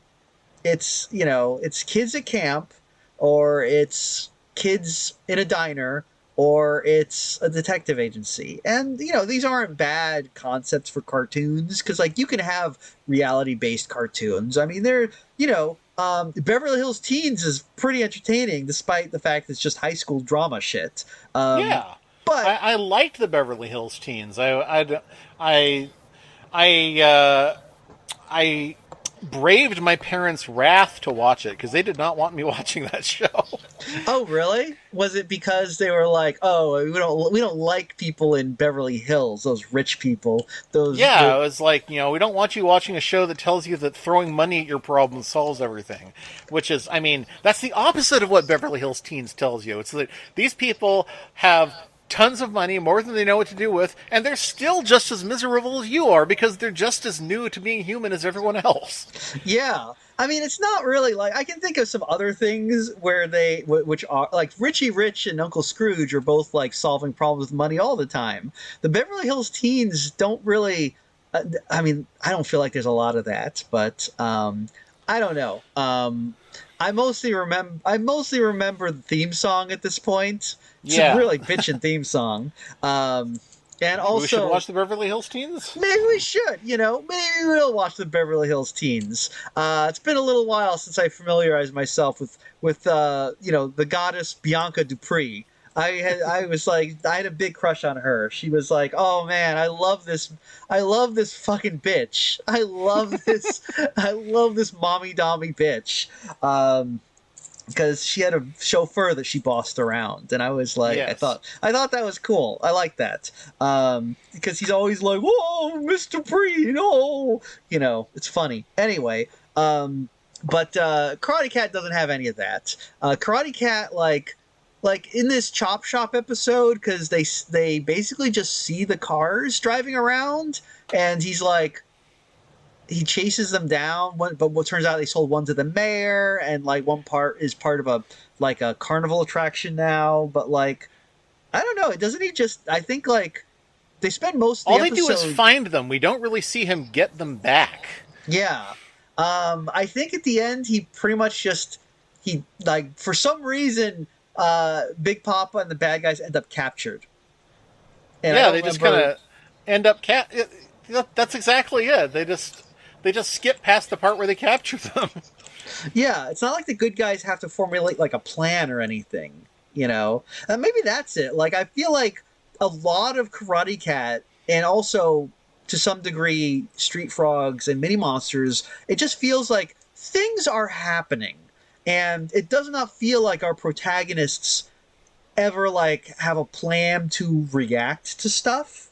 It's, it's kids at camp, or it's kids in a diner, or it's a detective agency. And, these aren't bad concepts for cartoons, because, like, you can have reality-based cartoons. I mean, they're, Beverly Hills Teens is pretty entertaining, despite the fact it's just high school drama shit. Yeah. But I liked the Beverly Hills Teens. I braved my parents' wrath to watch it because they did not want me watching that show. Oh, really? Was it because they were like, "Oh, we don't like people in Beverly Hills, those rich people." It was like, we don't want you watching a show that tells you that throwing money at your problem solves everything. Which is, I mean, that's the opposite of what Beverly Hills Teens tells you. It's that these people have tons of money, more than they know what to do with, and they're still just as miserable as you are because they're just as new to being human as everyone else. Yeah. I mean, it's not really like, I can think of some other things where which are like Richie Rich and Uncle Scrooge are both like solving problems with money all the time. The Beverly Hills Teens don't really, I mean, I don't feel like there's a lot of that, but I don't know. I mostly remember the theme song at this point. It's a Yeah. really bitchin' theme song. Um, and Maybe we should also, watch the Beverly Hills Teens? maybe we should, maybe we'll watch the Beverly Hills Teens. It's been a little while since I familiarized myself with the goddess Bianca Dupree. I had a big crush on her. She was like, oh man, I love this fucking bitch. I love this mommy dommy bitch. Because she had a chauffeur that she bossed around, and I was like, Yes. I thought that was cool. I like that, because he's always like, "Whoa, Mr. Bree, no," it's funny. Anyway, but Karate Cat doesn't have any of that. Karate Cat, like in this Chop Shop episode, because they basically just see the cars driving around, and he's like, he chases them down. But what turns out they sold one to the mayor, and like one part is part of a carnival attraction now. But like, I don't know. Doesn't he just? I think like they spend most of the All they episode. do is find them. We don't really see him get them back. Yeah. I think at the end he pretty much just he like for some reason Big Papa and the bad guys end up captured. And I Yeah, don't they just remember- kind of end up That's exactly it. They just skip past the part where they capture them. Yeah, it's not like the good guys have to formulate like a plan or anything, And maybe that's it. Like I feel like a lot of Karate Cat and also to some degree Street Frogs and Mini Monsters, it just feels like things are happening. And it does not feel like our protagonists ever like have a plan to react to stuff.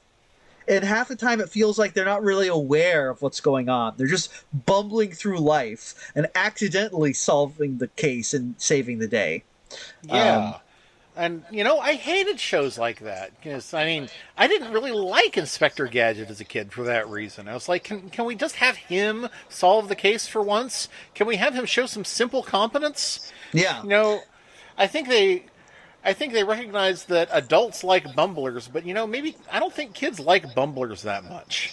And half the time it feels like they're not really aware of what's going on. They're just bumbling through life and accidentally solving the case and saving the day. Yeah. And, I hated shows like that. Because, I didn't really like Inspector Gadget as a kid for that reason. I was like, can we just have him solve the case for once? Can we have him show some simple competence? Yeah. I think they recognize that adults like bumblers, but maybe I don't think kids like bumblers that much.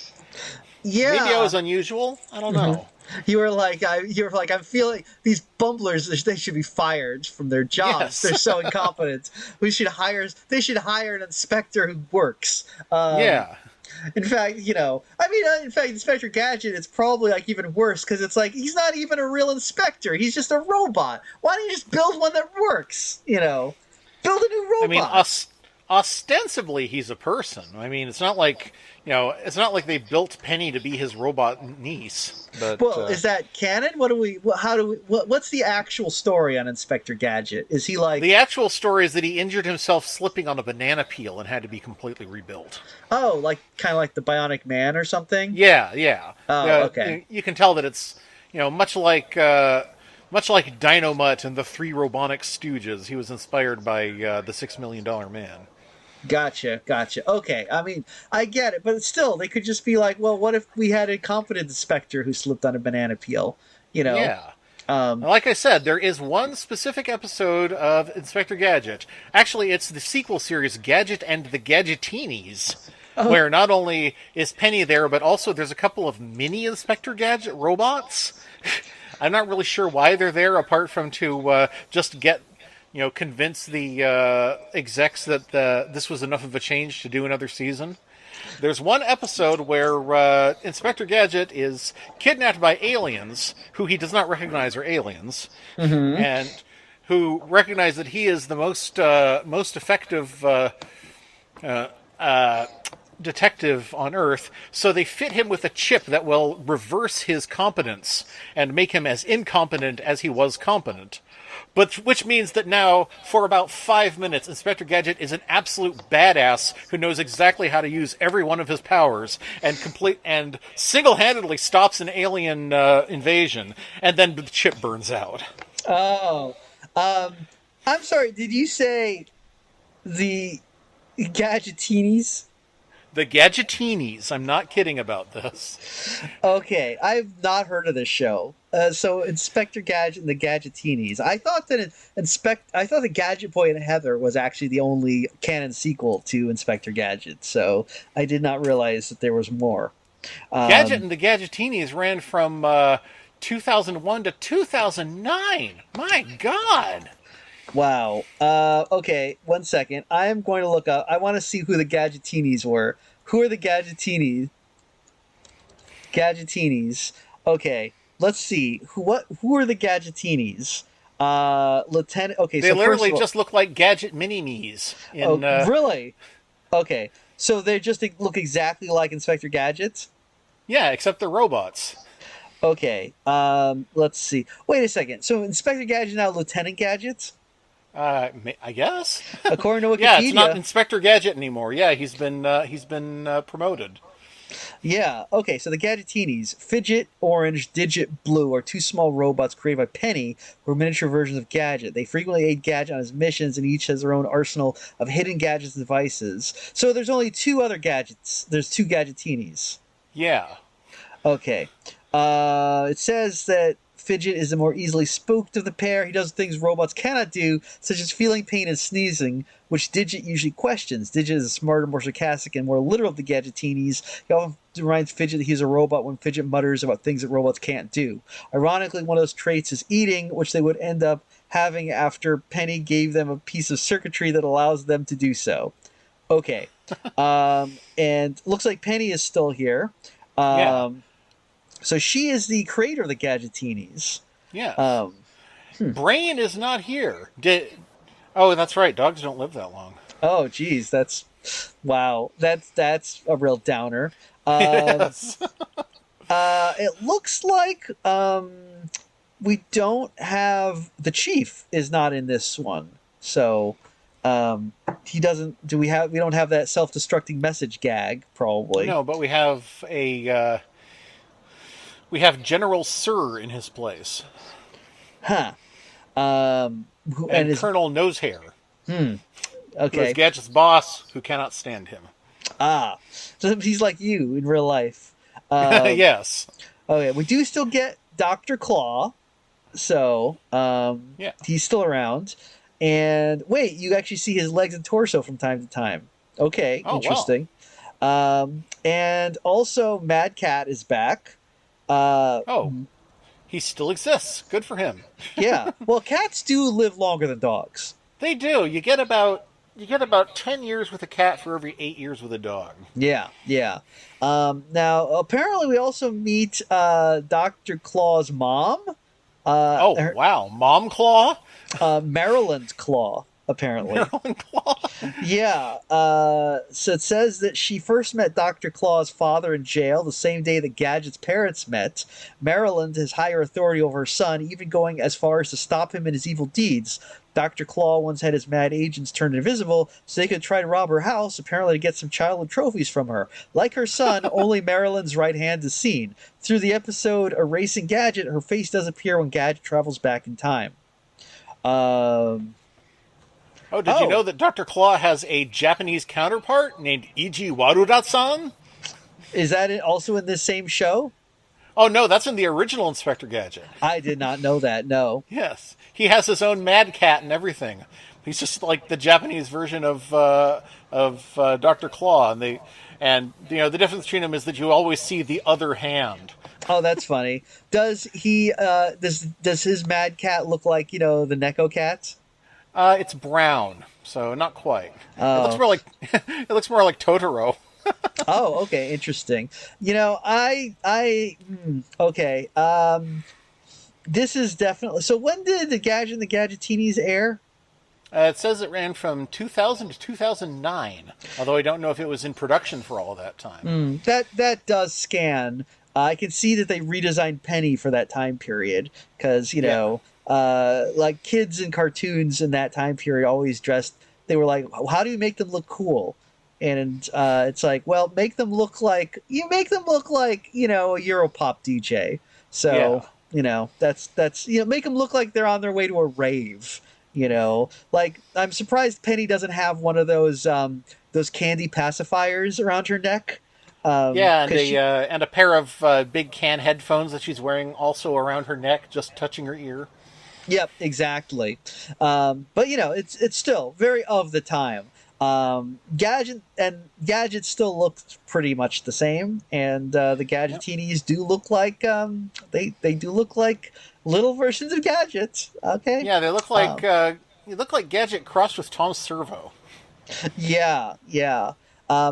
Yeah. Maybe I was unusual. I don't know. You were like, I'm feeling these bumblers. They should be fired from their jobs. Yes. They're so incompetent. They should hire an inspector who works. Yeah. In fact, Inspector Gadget is probably like even worse because it's like he's not even a real inspector. He's just a robot. Why don't you just build one that works? Build a new robot. Ostensibly he's a person. It's not like they built Penny to be his robot niece. But well, is that canon? What's the actual story on Inspector Gadget? Is he like the actual story is that he injured himself slipping on a banana peel and had to be completely rebuilt. Oh, like kind of like the Bionic Man or something? Yeah. Oh, okay. You can tell that it's much like Dynomutt and the Three Robonic Stooges. He was inspired by the $6 Million Man. Gotcha. Okay, I get it, but still, they could just be like, well, what if we had a competent inspector who slipped on a banana peel? Yeah. Like I said, there is one specific episode of Inspector Gadget. Actually, it's the sequel series, Gadget and the Gadgetinis, where not only is Penny there, but also there's a couple of mini Inspector Gadget robots. I'm not really sure why they're there, apart from to just get convince the execs that this was enough of a change to do another season. There's one episode where Inspector Gadget is kidnapped by aliens who he does not recognize are aliens, and who recognize that he is the most effective detective on Earth, so they fit him with a chip that will reverse his competence and make him as incompetent as he was competent. But which means that now, for about 5 minutes, Inspector Gadget is an absolute badass who knows exactly how to use every one of his powers and single-handedly stops an alien invasion, and then the chip burns out. Oh, I'm sorry. Did you say the Gadgetinis? The Gadgetinis. I'm not kidding about this. Okay, I've not heard of this show. So Inspector Gadget and the Gadgetinis. I thought the Gadget Boy and Heather was actually the only canon sequel to Inspector Gadget. So I did not realize that there was more. Gadget and the Gadgetinis ran from 2001 to 2009. My God. Wow. Okay, 1 second. I am going to look up. I want to see who the Gadgetinis were. Who are the Gadgetinis? Gadgetinis. Okay, let's see. Who are the Gadgetinis? Lieutenant. Okay, They so first literally of all, just look like gadget mini-me's. oh, In, really? Okay, so they just look exactly like Inspector Gadget. yeah, except they're robots. Okay. Let's see. Wait a second. So Inspector Gadget is now Lieutenant Gadget, I guess. according to Yeah, it's not Wikipedia. Inspector Gadget anymore. Yeah, he's been promoted. Yeah. Okay. So the Gadgetinis, Fidget Orange, Digit Blue, are two small robots created by Penny, who are miniature versions of Gadget. They frequently aid Gadget on his missions, and each has their own arsenal of hidden gadgets and devices. So there's only two other gadgets. There's two Gadgetinis. Yeah. Okay. It says that Fidget is the more easily spooked of the pair. He does things robots cannot do, such as feeling pain and sneezing, which Digit usually questions. Digit is smarter, more sarcastic, and more literal of the Gadgetinis. He often reminds Fidget that he's a robot when Fidget mutters about things that robots can't do. Ironically, one of those traits is eating, which they would end up having after Penny gave them a piece of circuitry that allows them to do so. Okay. And looks like Penny is still here. Yeah. So she is the creator of the Gadgetinis. Yeah. Um, Brain is not here. Oh, that's right. Dogs don't live that long. oh, geez, that's wow. That's a real downer. Yes. It looks like we don't have the chief is not in this one, so he doesn't. Do we have? We don't have that self-destructing message gag, probably. No, but we have General Sir in his place, Huh. and His Colonel Nosehair, who okay. is Gadget's boss, who cannot stand him. So he's like you in real life. Yes. Okay, we do still get Dr. Claw, so Yeah. he's still around. And wait, you actually see his legs and torso from time to time. Okay, Oh, wow. interesting. And also Mad Cat is back. Oh, he still exists. Good for him. Yeah. Well, cats do live longer than dogs. They do. You get about 10 years with a cat for every 8 years with a dog. Yeah, yeah. Now, apparently, we also meet Dr. Claw's mom. Oh, wow. Mom Claw? Maryland Claw, apparently. Maryland Claw? Yeah. So it says that she first met Dr. Claw's father in jail the same day that Gadget's parents met. Maryland has higher authority over her son, even going as far as to stop him in his evil deeds. Dr. Claw once had his mad agents turned invisible so they could try to rob her house, apparently to get some childhood trophies from her. Like her son, only Maryland's right hand is seen. Through the episode Erasing Gadget, her face does appear when Gadget travels back in time. Oh, did you know that Dr. Claw has a Japanese counterpart named Iji Waruda-san? Is that also in this same show? Oh, no, that's in the original Inspector Gadget. I did not know that, no. Yes. He has his own Mad Cat and everything. He's just like the Japanese version of Dr. Claw. And the difference between them is that you always see the other hand. Oh, that's funny. Does he does his Mad Cat look like, the Neko Cat? It's brown, so not quite. It looks more like Totoro. Oh, okay, interesting. Okay. This is definitely. So when did the Gadget and the Gadgetinis air? It says it ran from 2000 to 2009, although I don't know if it was in production for all that time. That does scan. I can see that they redesigned Penny for that time period because like kids in cartoons in that time period always dressed. They were like, how do we make them look cool? And it's like, well, make them look like a Europop DJ. So that's make them look like they're on their way to a rave. Like I'm surprised Penny doesn't have one of those candy pacifiers around her neck. And a pair of big can headphones that she's wearing also around her neck, just touching her ear. Yep, exactly. But it's still very of the time. Gadget still looks pretty much the same, and the Yep. Gadgetinis do look like they do look like little versions of Gadget. Okay, Yeah, um, they look like Gadget crossed with Tom Servo. yeah, yeah.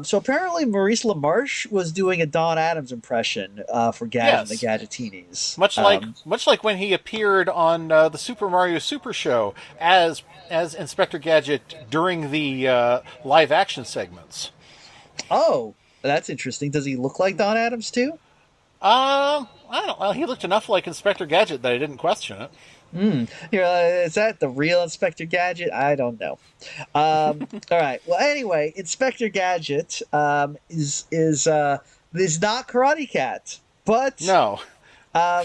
So apparently Maurice LaMarche was doing a Don Adams impression for Gadget and the Yes, Gadgetinis. much like when he appeared on the Super Mario Super Show as Inspector Gadget during the live action segments. Oh, that's interesting. Does he look like Don Adams too? I don't. Well, he looked enough like Inspector Gadget that I didn't question it. Is that the real Inspector Gadget? I don't know. All right. Well, anyway, Inspector Gadget is not Karate Cat, but No, um, no,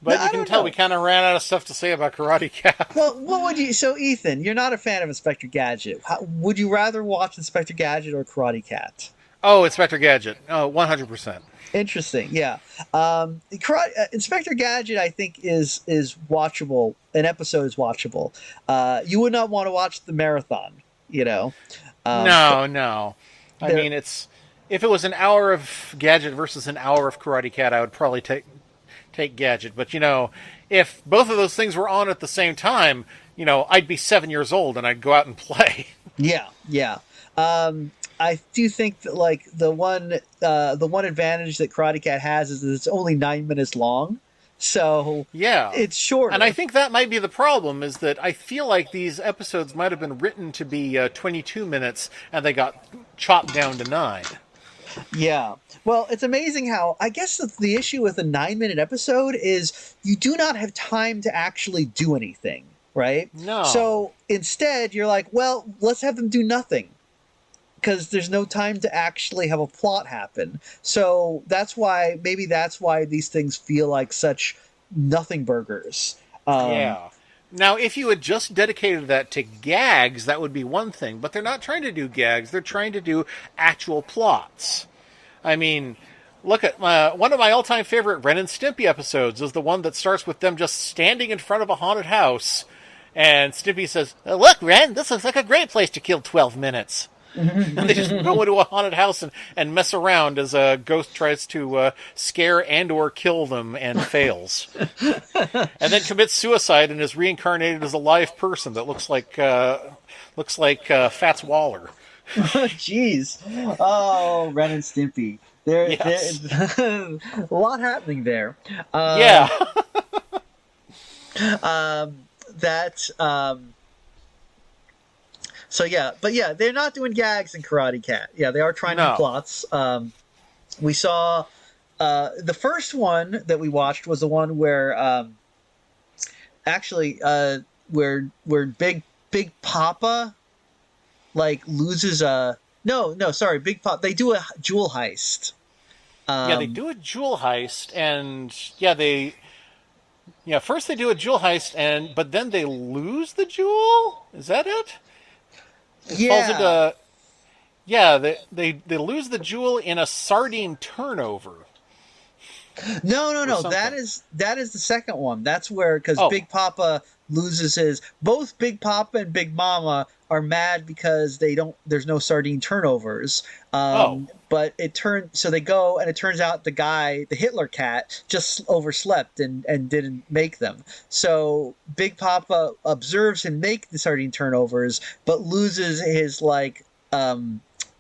but you I can don't tell we know. kind of ran out of stuff to say about Karate Cat. Well, what would you? So, Ethan, you're not a fan of Inspector Gadget. Would you rather watch Inspector Gadget or Karate Cat? Oh, Inspector Gadget. Oh, 100%. Interesting. Yeah. Inspector Gadget, I think, is watchable. An episode is watchable. You would not want to watch the marathon. You know. But No, no. I there. mean, it's if it was an hour of Gadget versus an hour of Karate Cat, I would probably take Gadget. But if both of those things were on at the same time, I'd be 7 years old and I'd go out and play. Yeah. Yeah. I do think that like the one advantage that Karate Cat has is that it's only 9 minutes long, so Yeah. it's And I shorter. think that might be the problem is that I feel like these episodes might have been written to be 22 minutes and they got chopped down to 9. Yeah. Well, it's amazing how I guess the issue with a 9 minute episode is you do not have time to actually do anything, right? No. So instead, you're like, well, let's have them do nothing because there's no time to actually have a plot happen. So that's why these things feel like such nothing burgers. Um, Yeah. Now, if you had just dedicated that to gags, that would be one thing, but they're not trying to do gags, they're trying to do actual plots. I mean, look at one of my all time favorite Ren and Stimpy episodes is the one that starts with them just standing in front of a haunted house. And Stimpy says, "Look, Ren, this looks like a great place to kill 12 minutes." And they just go into a haunted house and mess around as a ghost tries to scare and or kill them and fails. And then commits suicide and is reincarnated as a live person that looks like Fats Waller. Jeez. Oh, Ren and Stimpy. Yes. A lot happening there. Yeah. That So yeah, but yeah, they're not doing gags in Karate Cat. Yeah, they are trying to do No. plots. We saw the first one that we watched was the one where actually where Big Papa like loses a no sorry Big Papa they do a jewel heist. Yeah, they Um, do a jewel heist, and first they do a jewel heist, but then they lose the jewel. Is that it? It falls yeah. into they lose the jewel in a sardine turnover or No. something. That is the second one. That's where because Oh, Big Papa loses his. Both Big Papa and Big Mama are mad because they don't. There's no sardine turnovers. oh, But it turned so they go and it turns out the guy, the Hitler cat, just overslept and didn't make them. So Big Papa observes him make the sardine turnovers, but loses his like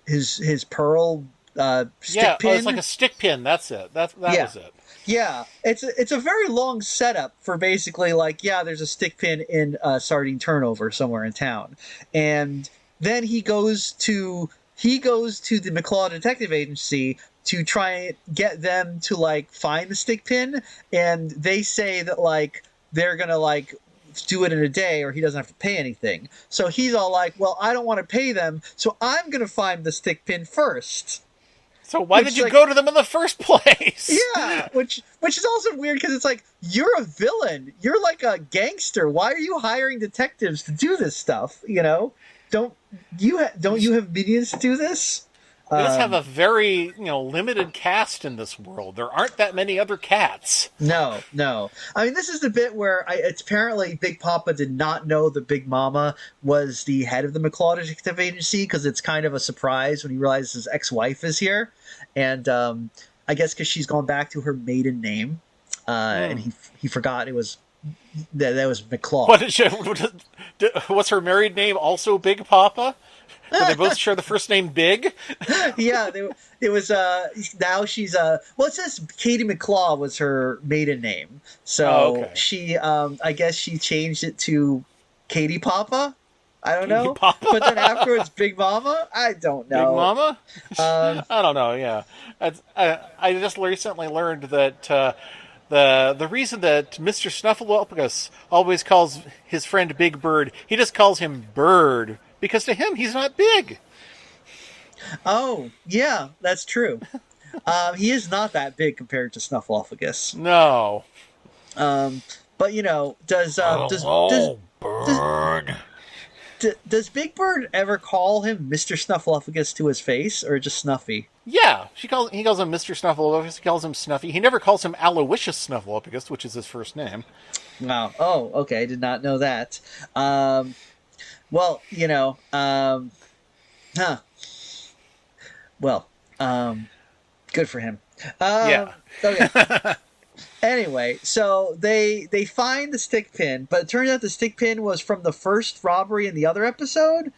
his pearl yeah. stick Oh, it's like pin. a stick pin. That's it. That Yeah, was it. yeah, it's a very long setup for basically like yeah, there's a stick pin in a sardine turnover somewhere in town, and then he goes to the McClaw Detective Agency to try and get them to like find the stick pin, and they say that like they're gonna like do it in a day or he doesn't have to pay anything. So he's all like, well, I don't want to pay them, so I'm gonna find the stick pin first. So why did Which you like go to them in the first place? yeah, which is also weird because it's like you're a villain. You're like a gangster. Why are you hiring detectives to do this stuff? You know, don't don't you have minions to do this? They just have a very, limited cast in this world. There aren't that many other cats. No, no. I mean, this is the bit where it's apparently Big Papa did not know that Big Mama was the head of the McClaw Detective Agency, because it's kind of a surprise when he realizes his ex-wife is here. And I guess because she's gone back to her maiden name, and he forgot it was that was McClaw. Was her married name also Big Papa? Did they both share the first name Big? Yeah, it was. Now she's well, it says Katie McClaw was her maiden name, so she. I guess she changed it to Katie Papa. I don't know. Papa? But then afterwards, Big Mama. I don't know. Big Mama? I don't know. Yeah, I just recently learned that the reason that Mr. Snuffleupagus always calls his friend Big Bird, he just calls him Bird. Because to him, he's not big. Oh, yeah, that's true. He is not that big compared to Snuffleupagus. No. But does Bird? Does Big Bird ever call him Mr. Snuffleupagus to his face, or just Snuffy? Yeah, he calls him Mr. Snuffleupagus. He calls him Snuffy. He never calls him Aloysius Snuffleupagus, which is his first name. Wow. Oh, okay. I did not know that. Well, Well, good for him. Yeah. Okay. Anyway, so they find the stick pin, but it turns out the stick pin was from the first robbery in the other episode.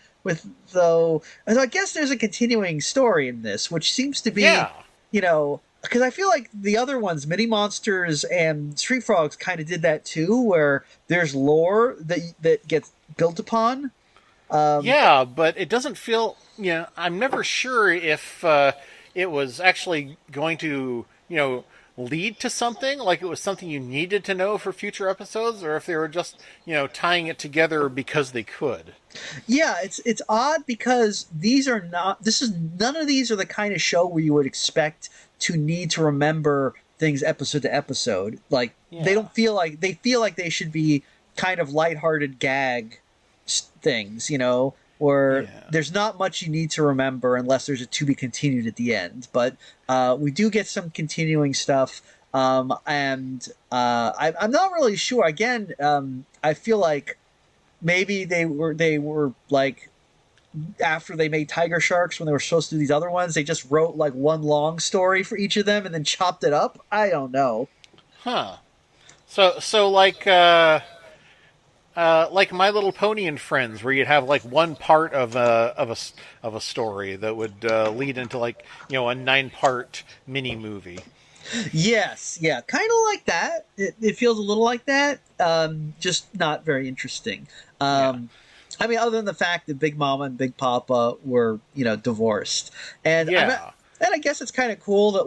So I guess there's a continuing story in this, which seems to be, because I feel like the other ones, Mini Monsters and Street Frogs, kind of did that too, where there's lore that gets built upon. Yeah, but it doesn't feel. I'm never sure if it was actually going to, lead to something, like it was something you needed to know for future episodes, or if they were just, tying it together because they could. Yeah, it's odd because none of these are the kind of show where you would expect to need to remember things episode to episode. Like, they feel like they should be kind of lighthearted gag things, where there's not much you need to remember unless there's a to be continued at the end. But we do get some continuing stuff, and I'm not really sure. Again, I feel like maybe they were like, after they made Tiger Sharks, when they were supposed to do these other ones, they just wrote like one long story for each of them and then chopped it up. I don't know. Huh. So like My Little Pony and Friends, where you'd have like one part of a story that would lead into like a 9-part mini movie. Yes, yeah, kind of like that. It feels a little like that, just not very interesting. I mean, other than the fact that Big Mama and Big Papa were divorced, and I guess it's kind of cool that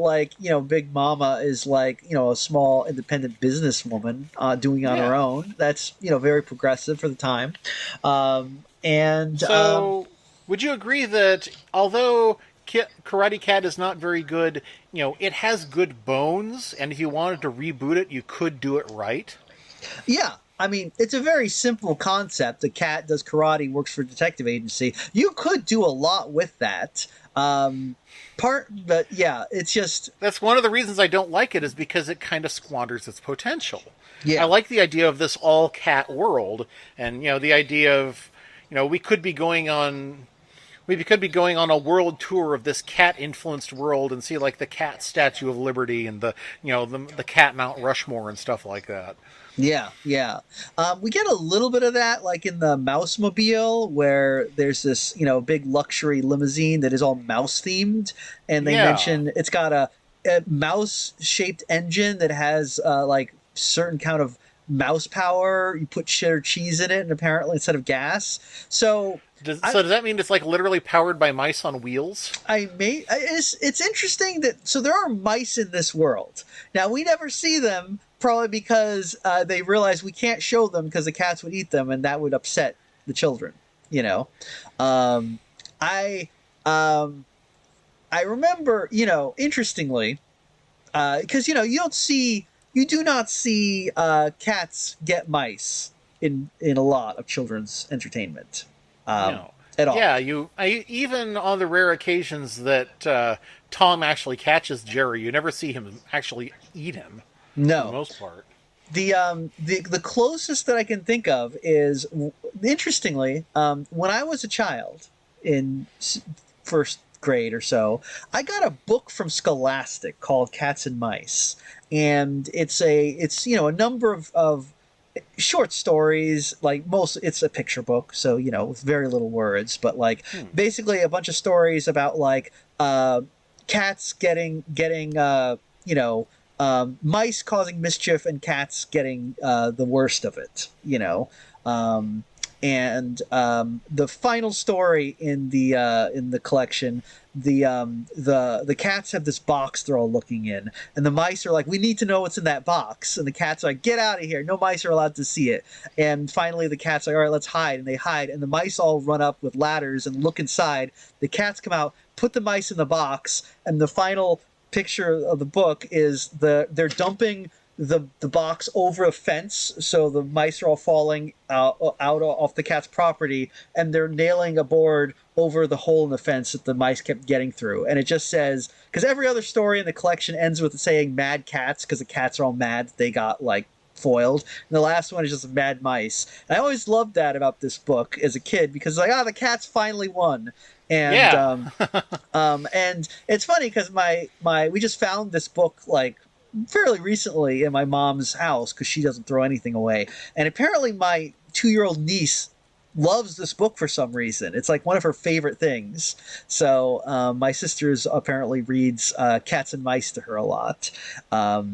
Big Mama is a small independent businesswoman doing it on her own. That's very progressive for the time. Would you agree that although Karate Cat is not very good, it has good bones, and if you wanted to reboot it, you could do it right? Yeah. I mean, it's a very simple concept. The cat does karate, works for a detective agency. You could do a lot with that. But yeah, it's just... That's one of the reasons I don't like it, is because it kind of squanders its potential. Yeah. I like the idea of this all-cat world, and, the idea of, we could be going on a world tour of this cat-influenced world and see, like, the cat Statue of Liberty and the cat Mount Rushmore and stuff like that. Yeah. We get a little bit of that, like in the Mouse-mobile, where there's this, big luxury limousine that is all mouse themed, and they mention it's got a mouse-shaped engine that has certain kind of mouse power. You put cheddar cheese in it, and apparently instead of gas. So does that mean it's like literally powered by mice on wheels? It's interesting that there are mice in this world. Now, we never see them. Probably because they realize we can't show them because the cats would eat them, and that would upset the children. I remember, interestingly, because you do not see cats get mice in a lot of children's entertainment. No. at all. Yeah, even on the rare occasions that Tom actually catches Jerry, you never see him actually eat him for the No. most part. The closest that I can think of is, interestingly, when I was a child in first grade or so, I got a book from Scholastic called Cats and Mice, and it's a number of short stories. Like, most, it's a picture book, so with very little words, but like basically a bunch of stories about like cats getting mice causing mischief and cats getting the worst of it. And the final story in the collection, the cats have this box they're all looking in, and the mice are like, "We need to know what's in that box," and the cats are like, "Get out of here! No mice are allowed to see it." And finally, the cats are like, "All right, let's hide," and they hide, and the mice all run up with ladders and look inside. The cats come out, put the mice in the box, and the final picture of the book is they're dumping the box over a fence, so the mice are all falling out off the cat's property, and they're nailing a board over the hole in the fence that the mice kept getting through. And it just says, because every other story in the collection ends with saying "mad cats," because the cats are all mad that they got like foiled, and the last one is just mad mice. And I always loved that about this book as a kid, because like, the cats finally won. And Yeah. and it's funny because we just found this book like fairly recently in my mom's house, because she doesn't throw anything away, and apparently my 2-year-old niece loves this book for some reason. It's like one of her favorite things. So my sister's apparently reads Cats and Mice to her a lot. Yeah,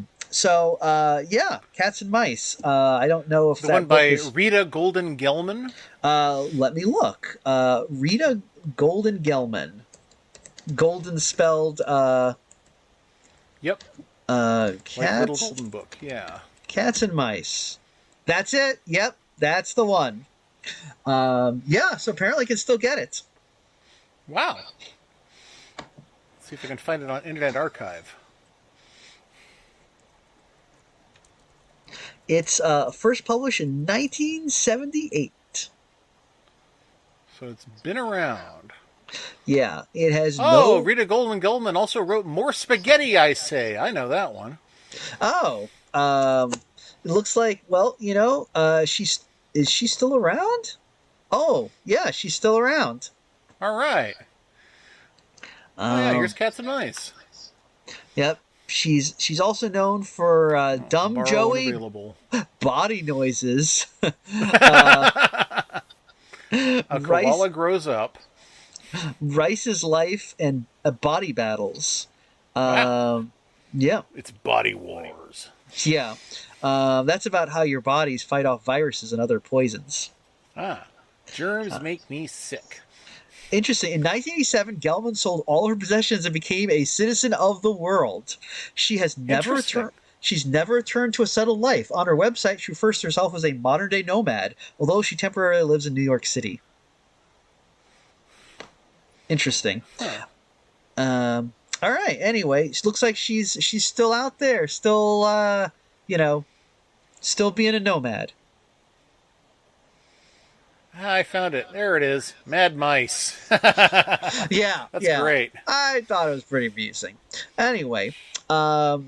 Cats and Mice. I don't know if The that one book by is... Rita Golden Gelman. Let me look. Rita Golden Gelman. Golden spelled Yep. cats, Like Little Golden Book, yeah. Cats and Mice. That's it. Yep, that's the one. Yeah, so apparently you can still get it. Wow. Let's see if I can find it on Internet Archive. It's first published in 1978. So it's been around. Yeah, it has Oh, no... Rita Golden Gelman also wrote More Spaghetti, I Say. I know that one. Oh, it looks like, well, is she still around? Oh, yeah, she's still around. All right. Oh, yeah, here's Cats and Mice. Yep. She's also known for Dumb Borrow Joey, and available. Body Noises, A Rice, koala grows up. Rice's Life, and Body Battles. Wow. Yeah, It's Body Wars. yeah. That's about how your bodies fight off viruses and other poisons. Germs make me sick. Interesting. In 1987, Gelman sold all her possessions and became a citizen of the world. She has never returned. She's never returned to a settled life. On her website, she refers to herself as a modern-day nomad, although she temporarily lives in New York City. Interesting. Huh. All right. Anyway, it looks like she's still out there, still still being a nomad. I found it. There it is. Mad Mice. Yeah, That's yeah. great. I thought it was pretty amusing. Anyway, anyway,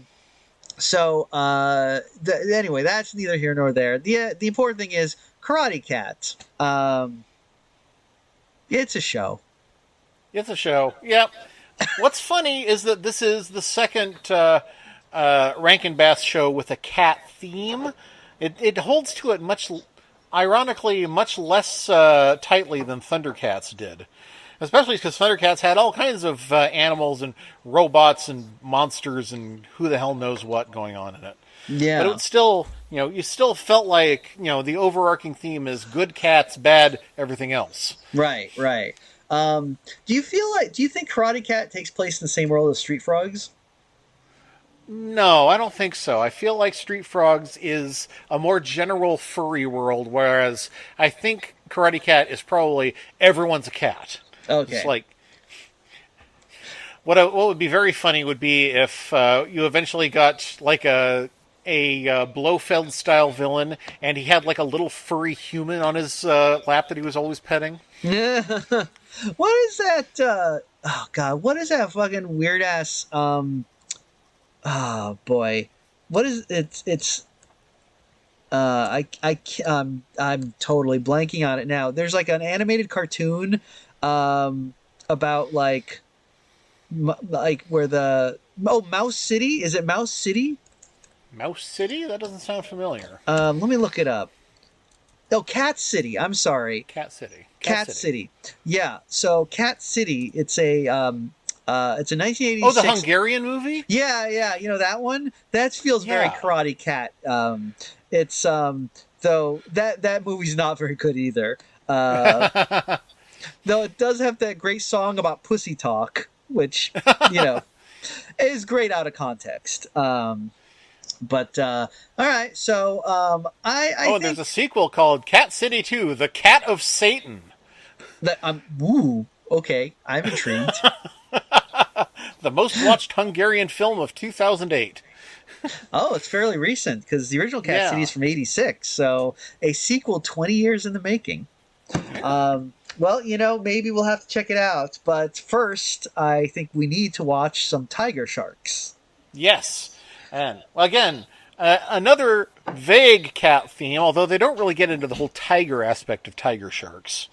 that's neither here nor there. The important thing is Karate Cat. It's a show. It's a show. Yep. What's funny is that this is the second Rankin Bass show with a cat theme. It holds to it ironically, much less tightly than Thundercats did. Especially because Thundercats had all kinds of animals and robots and monsters and who the hell knows what going on in it. Yeah. But it was still, you still felt like, the overarching theme is good cats, bad everything else. Right. Do you think Karate Cat takes place in the same world as Street Frogs? No, I don't think so. I feel like Street Frogs is a more general furry world, whereas I think Karate Cat is probably everyone's a cat. Okay. It's like, what would be very funny would be if you eventually got like a a Blofeld style villain, and he had like a little furry human on his lap that he was always petting. What is that? Oh God, what is that fucking weird ass? Oh boy, what is it's I'm totally blanking on it now. There's like an animated cartoon about like where the Mouse City, is it Mouse City? Mouse City? That doesn't sound familiar. Let me look it up. Oh, Cat City. I'm sorry. Cat City. Cat City. Yeah. So Cat City. It's a 1986. Oh, the Hungarian movie? Yeah. You know that one? That feels very Yeah. Karate Cat. It's though that movie's not very good either. Though it does have that great song about pussy talk, which you know is great out of context. But all right, so I think there's a sequel called Cat City 2: The Cat of Satan. that ooh, okay, I'm intrigued. The most watched Hungarian film of 2008. Oh, it's fairly recent because the original Cat Yeah. City is from '86, so a sequel 20 years in the making. Well, maybe we'll have to check it out. But first, I think we need to watch some Tiger Sharks. Yes. And, well, again, another vague cat theme, although they don't really get into the whole tiger aspect of Tiger Sharks,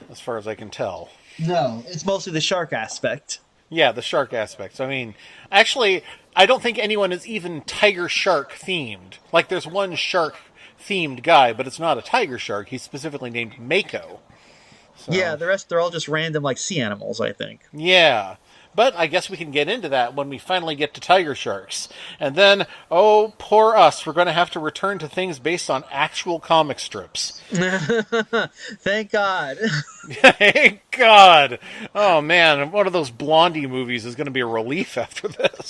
as far as I can tell. No, it's mostly the shark aspect. Yeah, the shark aspects. I mean, actually, I don't think anyone is even tiger shark themed. Like, there's one shark themed guy, but it's not a tiger shark. He's specifically named Mako. So, Yeah, the rest, they're all just random, like, sea animals, I think. yeah. But I guess we can get into that when we finally get to tiger sharks. And then, oh, poor us, we're going to have to return to things based on actual comic strips. Thank God. Thank God. Oh, man, one of those Blondie movies is going to be a relief after this.